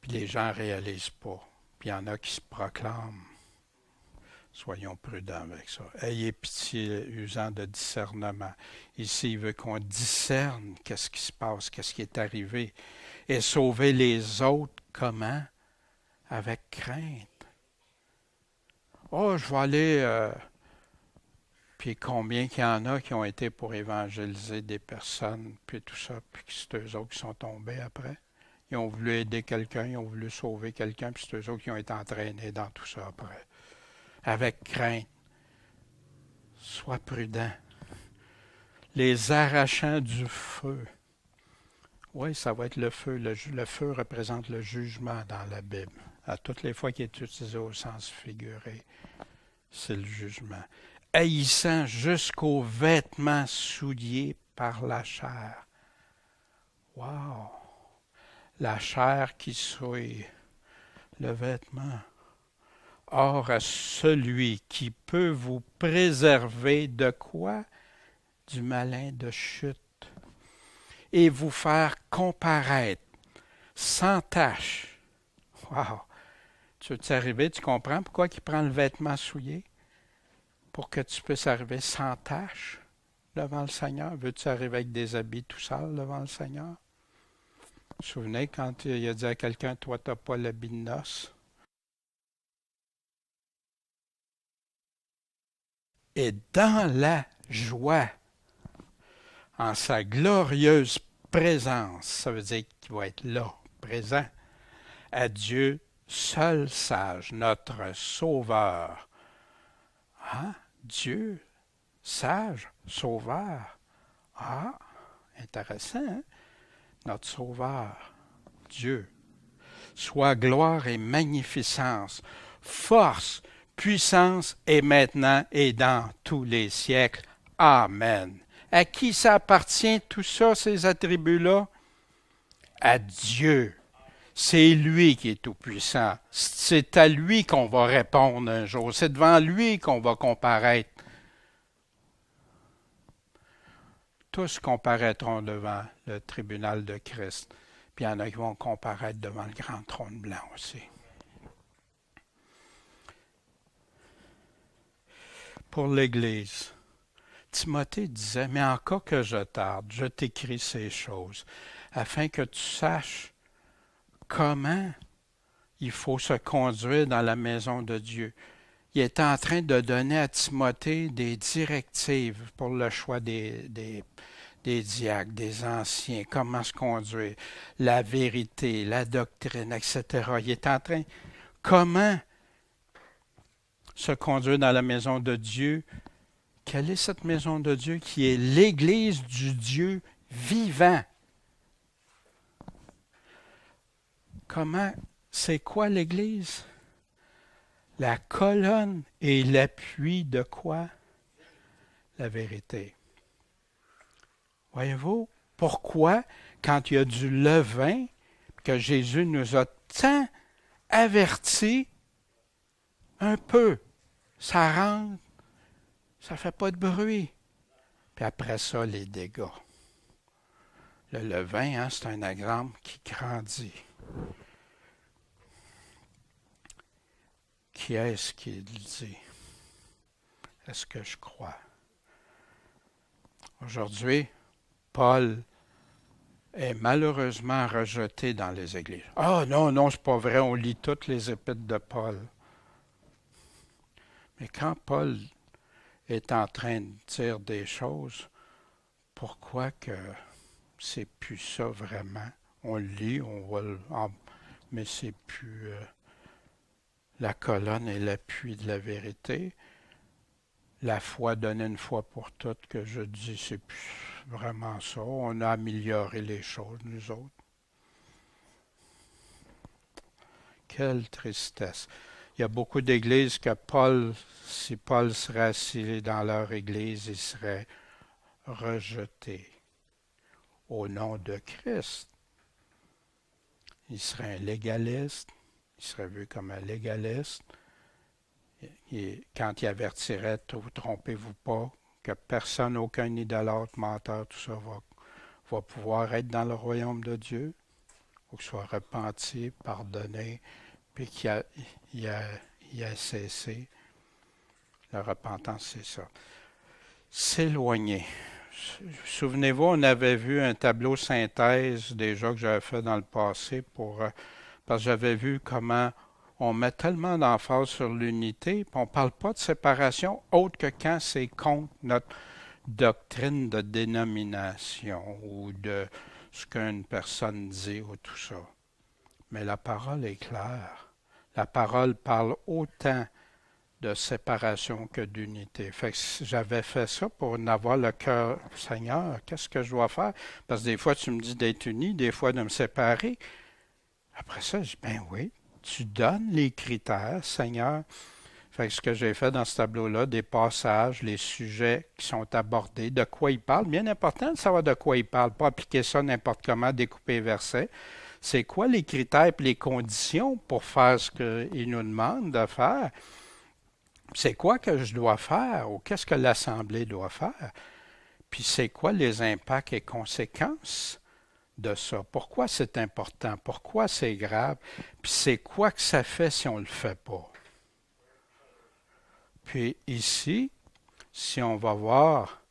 Puis les gens ne réalisent pas. Puis il y en a qui se proclament. Soyons prudents avec ça. Ayez pitié, usant de discernement. Ici, il veut qu'on discerne qu'est-ce qui se passe, qu'est-ce qui est arrivé. Et sauver les autres, comment? Avec crainte. Oh, je vais aller... Puis combien qu'il y en a qui ont été pour évangéliser des personnes, puis tout ça, puis c'est eux autres qui sont tombés après. Ils ont voulu aider quelqu'un, ils ont voulu sauver quelqu'un, puis c'est eux autres qui ont été entraînés dans tout ça après. Avec crainte. Sois prudent. Les arrachant du feu. Oui, ça va être le feu. Le feu représente le jugement dans la Bible. À toutes les fois qu'il est utilisé au sens figuré, c'est le jugement. Haïssant jusqu'aux vêtements souillés par la chair. Wow! La chair qui souille, le vêtement. Or, à celui qui peut vous préserver de quoi? Du malin de chute. Et vous faire comparaître sans tache. Wow! Tu veux arriver, tu comprends pourquoi il prend le vêtement souillé? Pour que tu puisses arriver sans tache. devant le Seigneur? Veux-tu arriver avec des habits tout sales devant le Seigneur? Vous vous souvenez quand il a dit à quelqu'un, toi, tu n'as pas l'habit de noces? Et dans la joie, en sa glorieuse présence, ça veut dire qu'il va être là, présent, à Dieu, seul sage, notre Sauveur. Ah, Dieu, sage, Sauveur. Ah, intéressant, hein? Notre Sauveur, Dieu. Soit gloire et magnificence, force, puissance et maintenant et dans tous les siècles. Amen. À qui ça appartient tout ça, ces attributs-là? À Dieu. C'est lui qui est tout-puissant. C'est à lui qu'on va répondre un jour. C'est devant lui qu'on va comparaître. Tous comparaîtront devant le tribunal de Christ. Puis il y en a qui vont comparaître devant le grand trône blanc aussi. Pour l'Église, Timothée disait, mais en cas que je tarde, je t'écris ces choses, afin que tu saches comment il faut se conduire dans la maison de Dieu. Il est en train de donner à Timothée des directives pour le choix des diacres, des anciens, comment se conduire, la vérité, la doctrine, etc. Il est en train, comment se conduire dans la maison de Dieu. Quelle est cette maison de Dieu qui est l'Église du Dieu vivant? Comment, c'est quoi l'Église? La colonne et l'appui de quoi? La vérité. Voyez-vous, pourquoi, quand il y a du levain, que Jésus nous a tant avertis, un peu, ça rentre, ça ne fait pas de bruit. Puis après ça, les dégâts. Le levain, hein, c'est un exemple qui grandit. Qui est-ce qui le dit? Est-ce que je crois? Aujourd'hui, Paul est malheureusement rejeté dans les églises. Ah non, non, c'est pas vrai, on lit toutes les épîtres de Paul. Mais quand Paul est en train de dire des choses, pourquoi que c'est plus ça vraiment? On le lit, on voit mais c'est plus la colonne et l'appui de la vérité. La foi donnée une fois pour toutes, que je dis, c'est plus vraiment ça. On a amélioré les choses, nous autres. Quelle tristesse. Il y a beaucoup d'églises que si Paul serait assis dans leur église, il serait rejeté au nom de Christ. Il serait un légaliste, il serait vu comme un légaliste. Et quand il avertirait, trompez-vous pas, que personne, aucun idolâtre, menteur, tout ça va pouvoir être dans le royaume de Dieu, ou qu'il soit repenti, pardonné, puis qu'il a cessé. La repentance, c'est ça. S'éloigner. Souvenez-vous, on avait vu un tableau synthèse déjà que j'avais fait dans le passé parce que j'avais vu comment on met tellement d'emphase sur l'unité, puis on ne parle pas de séparation autre que quand c'est contre notre doctrine de dénomination ou de ce qu'une personne dit ou tout ça. Mais la parole est claire. La parole parle autant de séparation que d'unité. Fait que j'avais fait ça pour avoir le cœur, Seigneur, qu'est-ce que je dois faire? Parce que des fois, tu me dis d'être uni, des fois de me séparer. Après ça, je dis, ben oui, tu donnes les critères, Seigneur. Fait que ce que j'ai fait dans ce tableau-là, des passages, les sujets qui sont abordés, de quoi il parle. Bien important de savoir de quoi il parle, pas appliquer ça n'importe comment, découper les versets. C'est quoi les critères et les conditions pour faire ce qu'il nous demande de faire? C'est quoi que je dois faire ou qu'est-ce que l'Assemblée doit faire? Puis c'est quoi les impacts et conséquences de ça? Pourquoi c'est important? Pourquoi c'est grave? Puis c'est quoi que ça fait si on ne le fait pas? Puis ici, si on va voir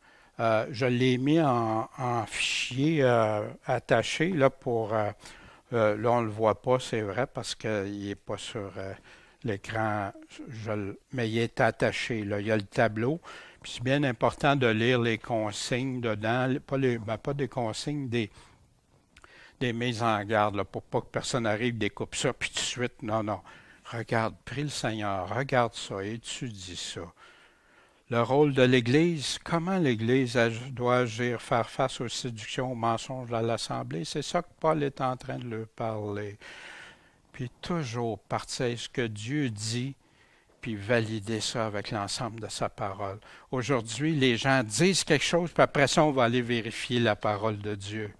Je l'ai mis en fichier attaché là pour là on le voit pas, c'est vrai, parce qu'il n'est pas sur l'écran, mais il est attaché. Là. Il y a le tableau. Puis c'est bien important de lire les consignes dedans, pas des consignes, des mises en garde, là, pour pas que personne arrive, découpe ça, puis tout de suite, non, non. Regarde, prie le Seigneur, regarde ça, étudie ça. Le rôle de l'Église, comment l'Église doit agir, faire face aux séductions, aux mensonges de l'Assemblée, c'est ça que Paul est en train de leur parler. Puis toujours partir ce que Dieu dit, puis valider ça avec l'ensemble de sa parole. Aujourd'hui, les gens disent quelque chose, puis après ça, on va aller vérifier la parole de Dieu.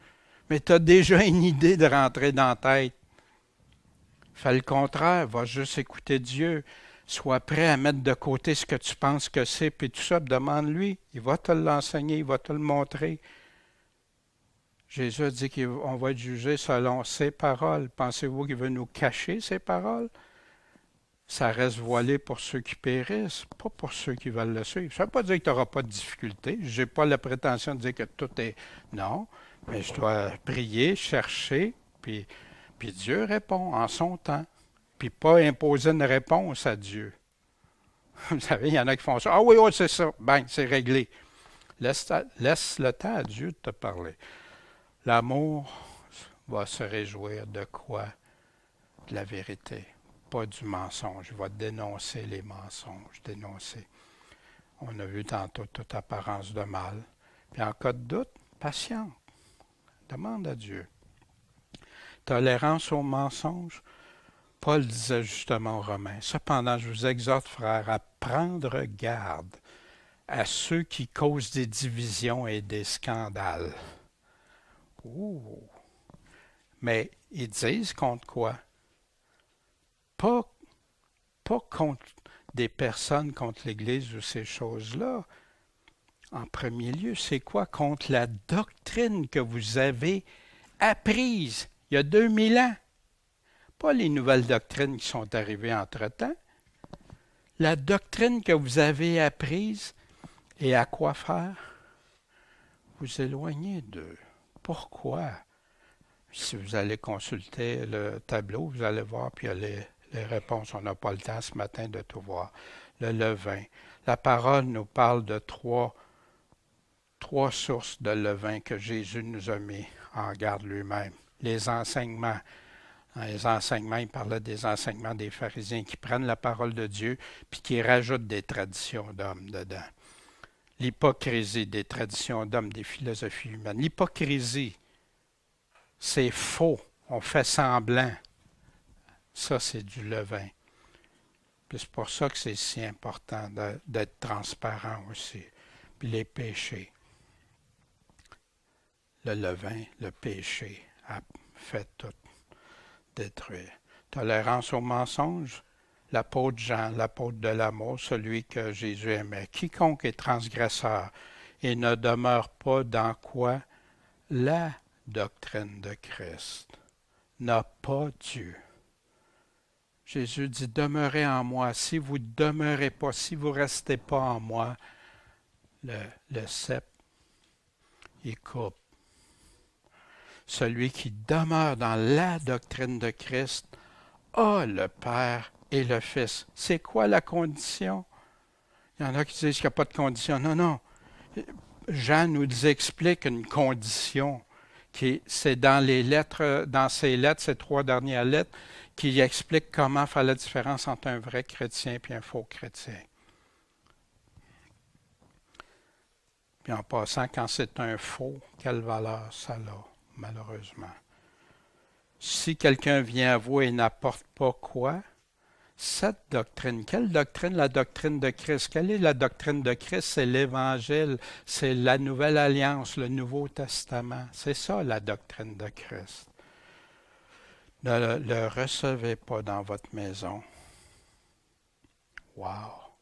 Mais tu as déjà une idée de rentrer dans la tête. Fais le contraire, va juste écouter Dieu. Sois prêt à mettre de côté ce que tu penses que c'est, puis tout ça, demande-lui. Il va te l'enseigner, il va te le montrer. Jésus a dit qu'on va être jugé selon ses paroles. Pensez-vous qu'il veut nous cacher ses paroles? Ça reste voilé pour ceux qui périssent, pas pour ceux qui veulent le suivre. Ça ne veut pas dire que tu n'auras pas de difficultés. Je n'ai pas la prétention de dire que tout est... Non, mais je dois prier, chercher, puis Dieu répond en son temps. Puis pas imposer une réponse à Dieu. Vous savez, il y en a qui font ça. Ah oui, oui, c'est ça. Ben, c'est réglé. Laisse le temps à Dieu de te parler. L'amour va se réjouir de quoi? De la vérité, pas du mensonge. Il va dénoncer les mensonges, dénoncer. On a vu tantôt toute apparence de mal. Puis en cas de doute, patiente. Demande à Dieu. Tolérance aux mensonges. Paul disait justement aux Romains, cependant, je vous exhorte, frères, à prendre garde à ceux qui causent des divisions et des scandales. Ouh! Mais ils disent contre quoi? Pas contre des personnes, contre l'Église ou ces choses-là. En premier lieu, c'est quoi? Contre la doctrine que vous avez apprise il y a 2000 ans. Pas les nouvelles doctrines qui sont arrivées entre-temps. La doctrine que vous avez apprise et à quoi faire? Vous éloigner d'eux. Pourquoi? Si vous allez consulter le tableau, vous allez voir, puis il y a les réponses. On n'a pas le temps ce matin de tout voir. Le levain. La parole nous parle de trois sources de levain que Jésus nous a mis en garde lui-même. Les enseignements. Dans les enseignements, il parlait des enseignements des pharisiens qui prennent la parole de Dieu puis qui rajoutent des traditions d'hommes dedans. L'hypocrisie des traditions d'hommes, des philosophies humaines. L'hypocrisie, c'est faux. On fait semblant. Ça, c'est du levain. Puis c'est pour ça que c'est si important d'être transparent aussi. Puis les péchés. Le levain, le péché a fait tout détruire. Tolérance au mensonge, l'apôtre Jean, l'apôtre de l'amour, celui que Jésus aimait. Quiconque est transgresseur et ne demeure pas dans quoi? La doctrine de Christ n'a pas Dieu. Jésus dit, demeurez en moi. Si vous ne demeurez pas, si vous ne restez pas en moi, le cep, il coupe. Celui qui demeure dans la doctrine de Christ a le Père et le Fils. C'est quoi la condition? Il y en a qui disent qu'il n'y a pas de condition. Non, non. Jean nous explique une condition c'est dans les lettres, dans ces lettres, ces 3 dernières lettres, qui expliquent comment faire la différence entre un vrai chrétien et un faux chrétien. Puis en passant, quand c'est un faux, quelle valeur ça a, malheureusement? Si quelqu'un vient à vous et n'apporte pas quoi? Cette doctrine. Quelle doctrine? La doctrine de Christ. Quelle est la doctrine de Christ? C'est l'Évangile, c'est la Nouvelle Alliance, le Nouveau Testament. C'est ça la doctrine de Christ. Ne le recevez pas dans votre maison. Wow!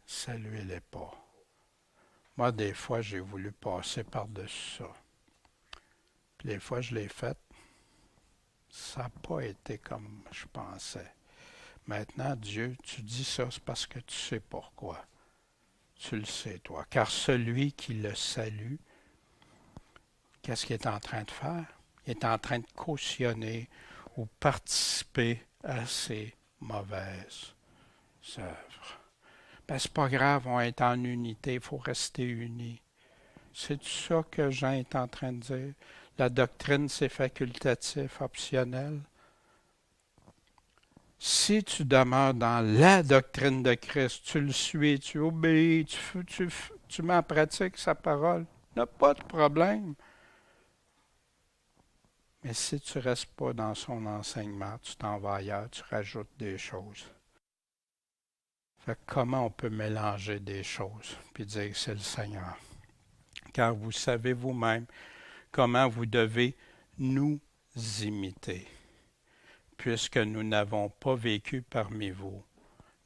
Saluez-les pas. Moi, des fois, j'ai voulu passer par-dessus ça. Puis des fois, je l'ai fait. Ça n'a pas été comme je pensais. Maintenant, Dieu, tu dis ça, c'est parce que tu sais pourquoi. Tu le sais, toi. Car celui qui le salue, qu'est-ce qu'il est en train de faire? Il est en train de cautionner ou participer à ses mauvaises œuvres. Ben, c'est pas grave, on est en unité, il faut rester unis. C'est ça que Jean est en train de dire. La doctrine, c'est facultatif, optionnel. Si tu demeures dans la doctrine de Christ, tu le suis, tu obéis, tu mets en pratique sa parole, il n'y a pas de problème. Mais si tu ne restes pas dans son enseignement, tu t'en vas ailleurs, tu rajoutes des choses. Fait que comment on peut mélanger des choses puis dire que c'est le Seigneur? Car vous savez vous-même comment vous devez nous imiter, puisque nous n'avons pas vécu parmi vous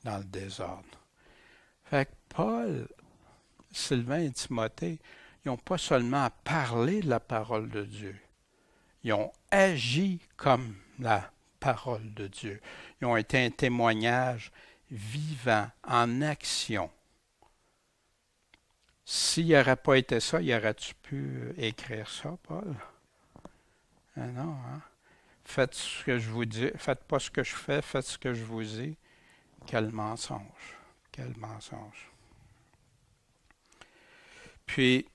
dans le désordre. Fait que Paul, Sylvain et Timothée, ils n'ont pas seulement parlé de la parole de Dieu, ils ont agi comme la parole de Dieu. Ils ont été un témoignage vivant, en action. S'il n'aurait pas été ça, y aurais-tu pu écrire ça, Paul? Ah non, hein? Faites ce que je vous dis, faites pas ce que je fais, faites ce que je vous dis. Quel mensonge, quel mensonge. Puis,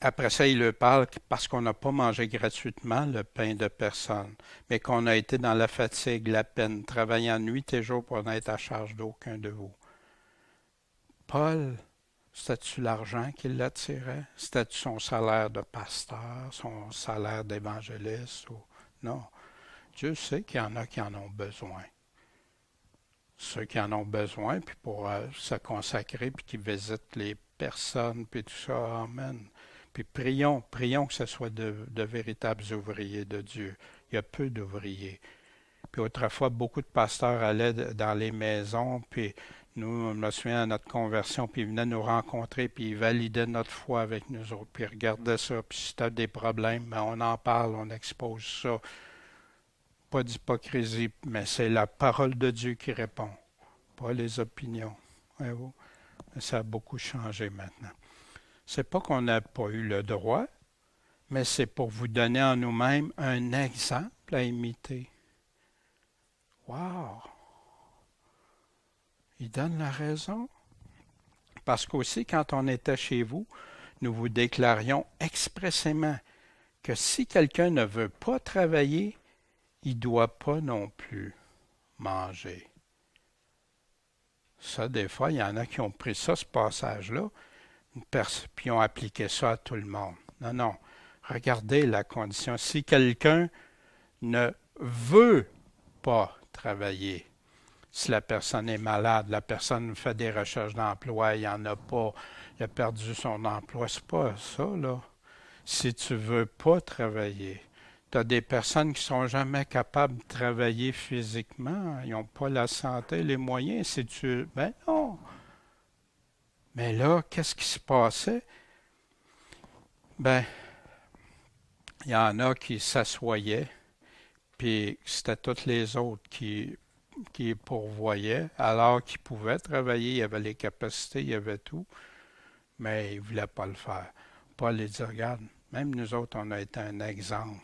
après ça, il leur parle parce qu'on n'a pas mangé gratuitement le pain de personne, mais qu'on a été dans la fatigue, la peine, travaillant nuit et jour pour n'être à charge d'aucun de vous. Paul, c'était-tu l'argent qui l'attirait? C'était-tu son salaire de pasteur, son salaire d'évangéliste? Non. Dieu sait qu'il y en a qui en ont besoin. Ceux qui en ont besoin, puis pour se consacrer, puis qui visitent les personnes, puis tout ça, amen. Puis prions que ce soit de véritables ouvriers de Dieu. Il y a peu d'ouvriers. Puis autrefois, beaucoup de pasteurs allaient dans les maisons, puis nous, je me souviens à notre conversion, puis ils venaient nous rencontrer, puis ils validaient notre foi avec nous autres, puis ils regardaient ça, puis si tu as des problèmes, ben on en parle, on expose ça. Pas d'hypocrisie, mais c'est la parole de Dieu qui répond, pas les opinions. Voyez-vous? Ça a beaucoup changé maintenant. C'est pas qu'on n'a pas eu le droit, mais c'est pour vous donner en nous-mêmes un exemple à imiter. Wow! Il donne la raison. Parce qu'aussi, quand on était chez vous, nous vous déclarions expressément que si quelqu'un ne veut pas travailler, il ne doit pas non plus manger. Ça, des fois, il y en a qui ont pris ça, ce passage-là, puis ont appliqué ça à tout le monde. Non, non. Regardez la condition. Si quelqu'un ne veut pas travailler, si la personne est malade, la personne fait des recherches d'emploi, il n'y en a pas, il a perdu son emploi, c'est pas ça, là. Si tu ne veux pas travailler, tu as des personnes qui ne sont jamais capables de travailler physiquement, ils n'ont pas la santé, les moyens, si tu... Ben non! Mais là, qu'est-ce qui se passait? Ben, il y en a qui s'assoyaient, puis c'était toutes les autres qui pourvoyaient, alors qu'ils pouvaient travailler, il y avait les capacités, il y avait tout, mais ils ne voulaient pas le faire. Paul les dit, regarde, même nous autres, on a été un exemple.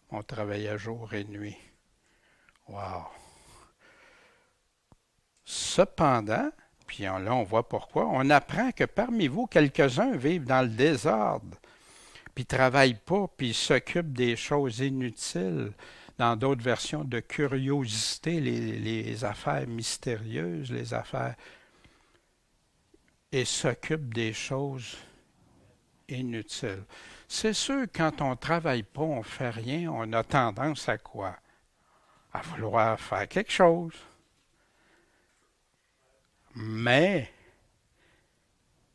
On travaillait jour et nuit. Wow! Cependant, puis là on voit pourquoi, on apprend que parmi vous, quelques-uns vivent dans le désordre, puis ne travaillent pas, puis s'occupent des choses inutiles. Dans d'autres versions, de curiosité, les affaires mystérieuses, les affaires... et s'occupent des choses inutiles. C'est sûr, quand on ne travaille pas, on ne fait rien, on a tendance à quoi? À vouloir faire quelque chose. Mais,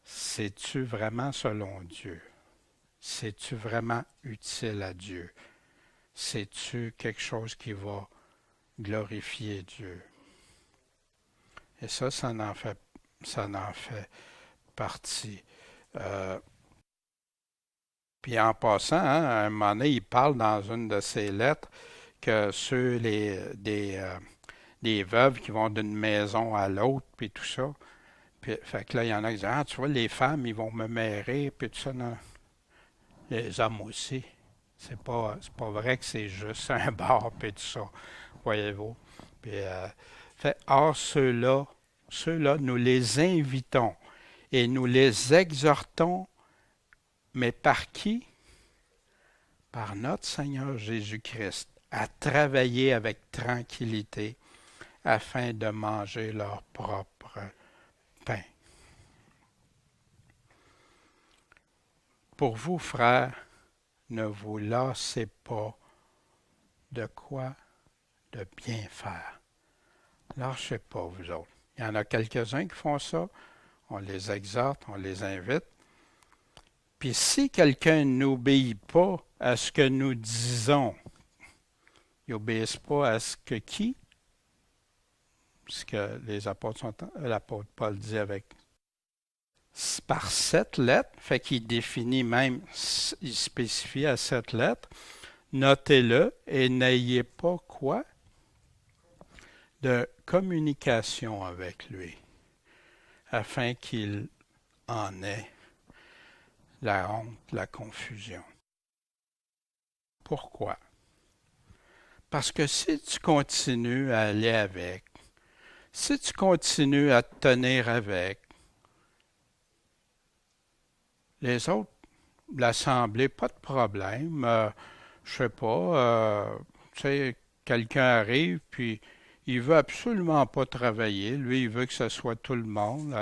c'est-tu vraiment selon Dieu? C'est-tu vraiment utile à Dieu? C'est-tu quelque chose qui va glorifier Dieu? Et ça en fait partie. Puis en passant, hein, à un moment donné, il parle dans une de ses lettres que des veuves qui vont d'une maison à l'autre, puis tout ça, Puis, fait que là, il y en a qui disent, ah, tu vois, les femmes, ils vont me mairer, puis tout ça. Non. Les hommes aussi. C'est pas vrai que c'est juste un bar, puis tout ça. Voyez-vous. Puis, or, ceux-là, nous les invitons et nous les exhortons, mais par qui? Par notre Seigneur Jésus-Christ, à travailler avec tranquillité afin de manger leur propre pain. Pour vous, frères, ne vous lassez pas de quoi? De bien faire. Lâchez pas, vous autres. Il y en a quelques-uns qui font ça. On les exhorte, on les invite. Puis si quelqu'un n'obéit pas à ce que nous disons, ils n'obéissent pas à ce que qui? Ce que les apôtres sont, l'apôtre Paul dit avec par 7 lettres, fait qu'il définit même, il spécifie à 7 lettres, notez-le et n'ayez pas quoi? De communication avec lui, afin qu'il en ait la honte, la confusion. Pourquoi? Parce que si tu continues à aller avec, si tu continues à te tenir avec, les autres, l'Assemblée, pas de problème. Je sais pas, tu sais, quelqu'un arrive, puis il veut absolument pas travailler. Lui, il veut que ce soit tout le monde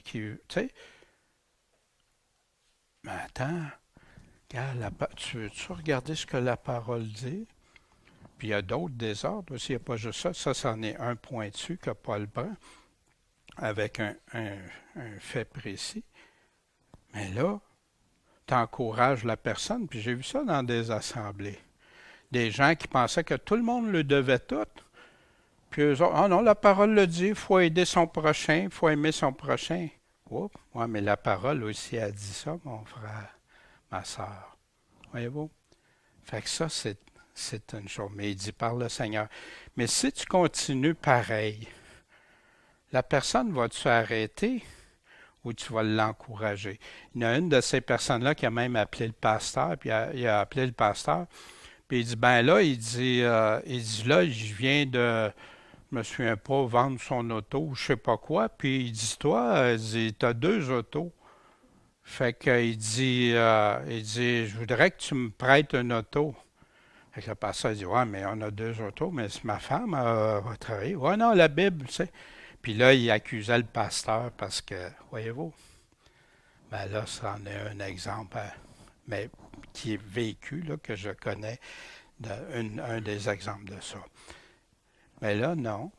qui, tu sais. Mais attends, regarde, tu veux-tu regarder ce que la parole dit? Puis il y a d'autres désordres aussi, il n'y a pas juste ça. Ça, c'en est un pointu que Paul prend avec un fait précis. Mais là, tu encourages la personne, puis j'ai vu ça dans des assemblées. Des gens qui pensaient que tout le monde le devait tout. Puis eux autres, ah non, la parole le dit, il faut aider son prochain, il faut aimer son prochain. Oups, ouais, mais la parole aussi a dit ça, mon frère, ma soeur. Voyez-vous? Fait que ça, c'est une chose. Mais il dit par le Seigneur. Mais si tu continues pareil, la personne va-tu arrêter ou tu vas l'encourager? Il y a une de ces personnes-là qui a même appelé le pasteur, puis il a appelé le pasteur, puis il dit, ben là, il dit là, je viens de, je me souviens pas, vendre son auto ou je sais pas quoi, puis il dit, toi, il dit, t'as 2 autos. Fait qu'il dit, je voudrais que tu me prêtes une auto. Fait que le pasteur dit, ouais, mais on a 2 autos, mais c'est ma femme va travailler. Ouais, non, la Bible, tu sais. Puis là, il accusait le pasteur parce que, voyez-vous, ben là, ça en est un exemple, mais qui est vécu, là, que je connais, un des exemples de ça. Mais là, non.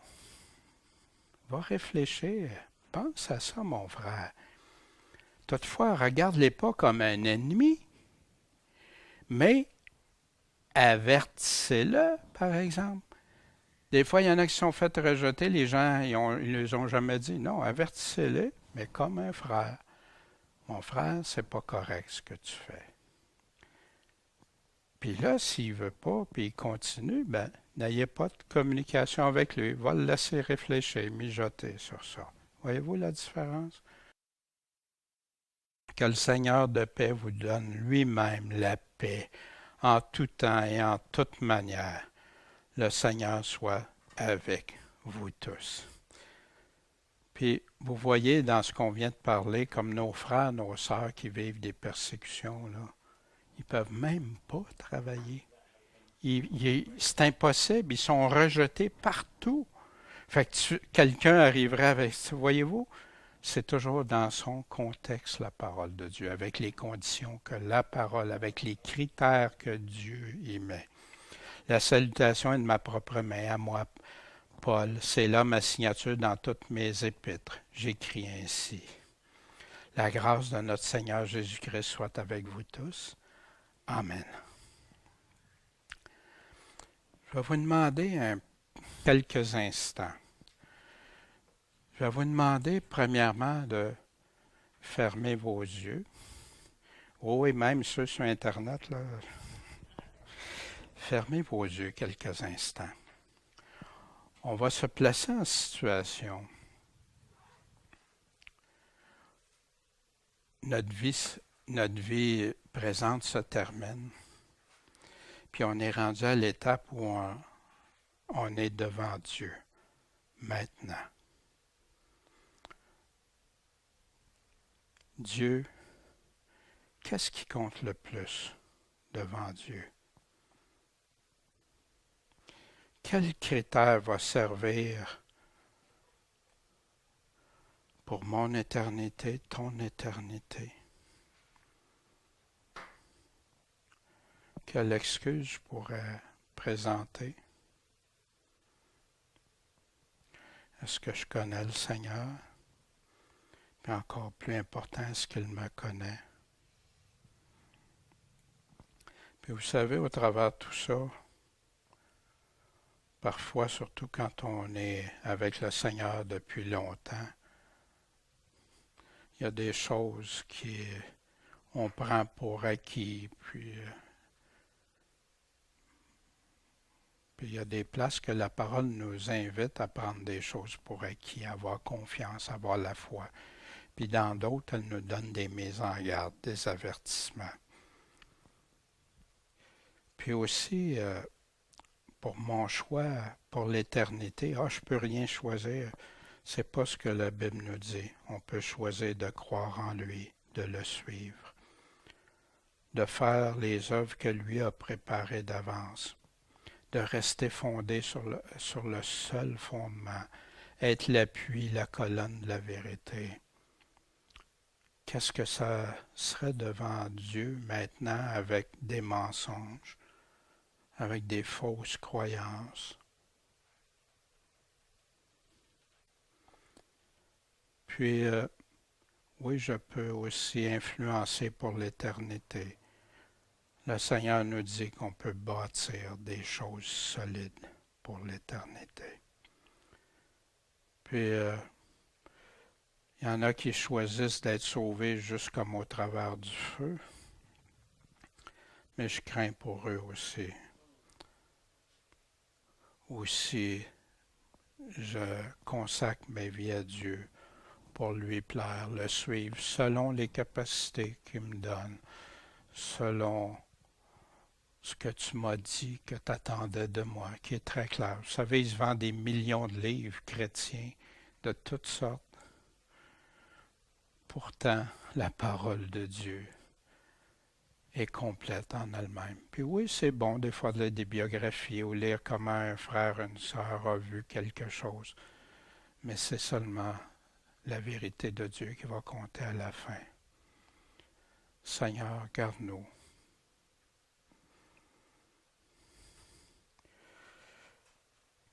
Va réfléchir. Pense à ça, mon frère. Toutefois, regarde-les pas comme un ennemi, mais avertissez-le, par exemple. Des fois, il y en a qui sont fait rejeter, les gens, ils ne les ont jamais dit. Non, avertissez-les, mais comme un frère. Mon frère, c'est pas correct ce que tu fais. Puis là, s'il ne veut pas, puis il continue, ben, n'ayez pas de communication avec lui. Va le laisser réfléchir, mijoter sur ça. Voyez-vous la différence? Que le Seigneur de paix vous donne lui-même la paix en tout temps et en toute manière. Le Seigneur soit avec vous tous. Puis, vous voyez dans ce qu'on vient de parler, comme nos frères, nos sœurs qui vivent des persécutions, là, ils ne peuvent même pas travailler. C'est impossible, ils sont rejetés partout. Fait que quelqu'un arriverait avec ça, voyez-vous, c'est toujours dans son contexte la parole de Dieu, avec les conditions que la parole, avec les critères que Dieu y met. La salutation est de ma propre main, à moi, Paul. C'est là ma signature dans toutes mes épîtres. J'écris ainsi. La grâce de notre Seigneur Jésus-Christ soit avec vous tous. Amen. Je vais vous demander quelques instants. Je vais vous demander premièrement de fermer vos yeux. Oh, et même ceux sur Internet, là. Fermez vos yeux quelques instants. On va se placer en situation. notre vie, notre vie présente se termine. Puis on est rendu à l'étape où on est devant Dieu, maintenant. Dieu, qu'est-ce qui compte le plus devant Dieu? Quel critère va servir pour mon éternité, ton éternité? Quelle excuse je pourrais présenter? Est-ce que je connais le Seigneur? Puis encore plus important, est-ce qu'il me connaît? Puis vous savez, au travers de tout ça, parfois, surtout quand on est avec le Seigneur depuis longtemps, il y a des choses qu'on prend pour acquis, puis il y a des places que la parole nous invite à prendre des choses pour acquis, à avoir confiance, à avoir la foi. Puis dans d'autres, elle nous donne des mises en garde, des avertissements. Puis aussi, pour mon choix, pour l'éternité, je peux rien choisir. C'est pas ce que la Bible nous dit. On peut choisir de croire en lui, de le suivre, de faire les œuvres que lui a préparées d'avance, de rester fondé sur le seul fondement, être l'appui, la colonne de la vérité. Qu'est-ce que ça serait devant Dieu maintenant avec des mensonges, avec des fausses croyances? Puis, oui, je peux aussi influencer pour l'éternité. Le Seigneur nous dit qu'on peut bâtir des choses solides pour l'éternité. Puis, il y en a qui choisissent d'être sauvés juste comme au travers du feu, mais je crains pour eux aussi. Aussi, je consacre ma vie à Dieu pour lui plaire, le suivre selon les capacités qu'il me donne, selon ce que tu m'as dit, que tu attendais de moi, qui est très clair. Vous savez, il se vend des millions de livres chrétiens de toutes sortes. Pourtant, la parole de Dieu est complète en elle-même. Puis oui, c'est bon des fois de lire des biographies ou lire comment un frère, une sœur a vu quelque chose. Mais c'est seulement la vérité de Dieu qui va compter à la fin. Seigneur, garde-nous.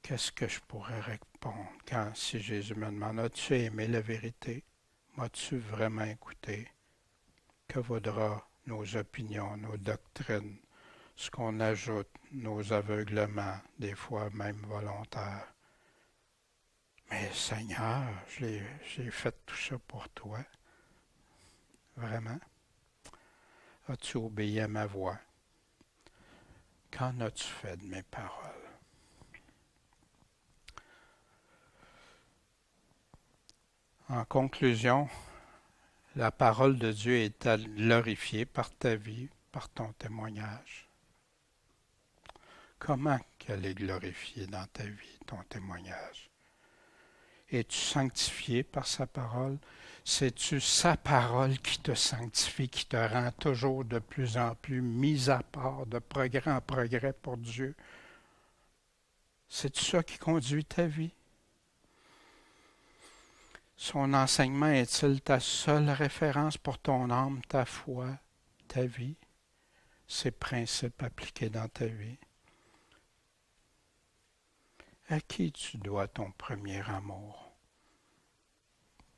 Qu'est-ce que je pourrais répondre quand, si Jésus me demande, as-tu aimé la vérité? M'as-tu vraiment écouté? Que vaudra nos opinions, nos doctrines, ce qu'on ajoute, nos aveuglements, des fois même volontaires? Mais Seigneur, j'ai fait tout ça pour toi. Vraiment? As-tu obéi à ma voix? Qu'en as-tu fait de mes paroles? En conclusion, la parole de Dieu est glorifiée par ta vie, par ton témoignage. Comment qu'elle est glorifiée dans ta vie, ton témoignage? Es-tu sanctifié par sa parole? C'est-tu sa parole qui te sanctifie, qui te rend toujours de plus en plus mis à part, de progrès en progrès pour Dieu? C'est-tu ça qui conduit ta vie? Son enseignement est-il ta seule référence pour ton âme, ta foi, ta vie? Ses principes appliqués dans ta vie? À qui tu dois ton premier amour?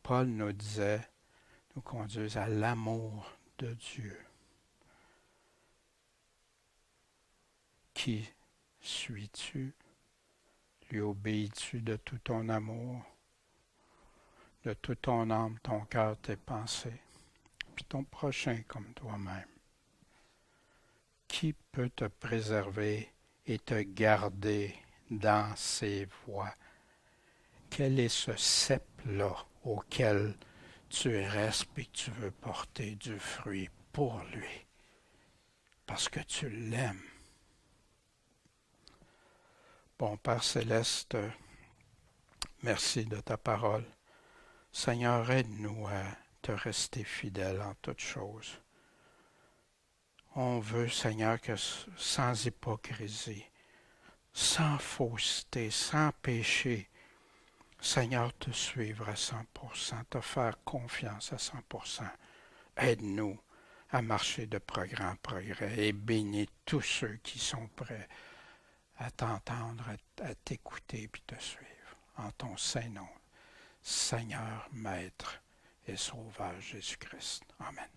Paul nous disait, nous conduise à l'amour de Dieu. Qui suis-tu? Lui obéis-tu de tout ton amour, de toute ton âme, ton cœur, tes pensées, puis ton prochain comme toi-même? Qui peut te préserver et te garder dans ses voies? Quel est ce cep-là auquel tu restes et que tu veux porter du fruit pour lui, parce que tu l'aimes. Bon Père Céleste, merci de ta parole. Seigneur, aide-nous à te rester fidèle en toutes choses. On veut, Seigneur, que sans hypocrisie, sans fausseté, sans péché, Seigneur, te suivre à 100%, te faire confiance à 100%. Aide-nous à marcher de progrès en progrès et bénis tous ceux qui sont prêts à t'entendre, à t'écouter et te suivre. En ton saint nom, Seigneur, Maître et Sauveur Jésus-Christ. Amen.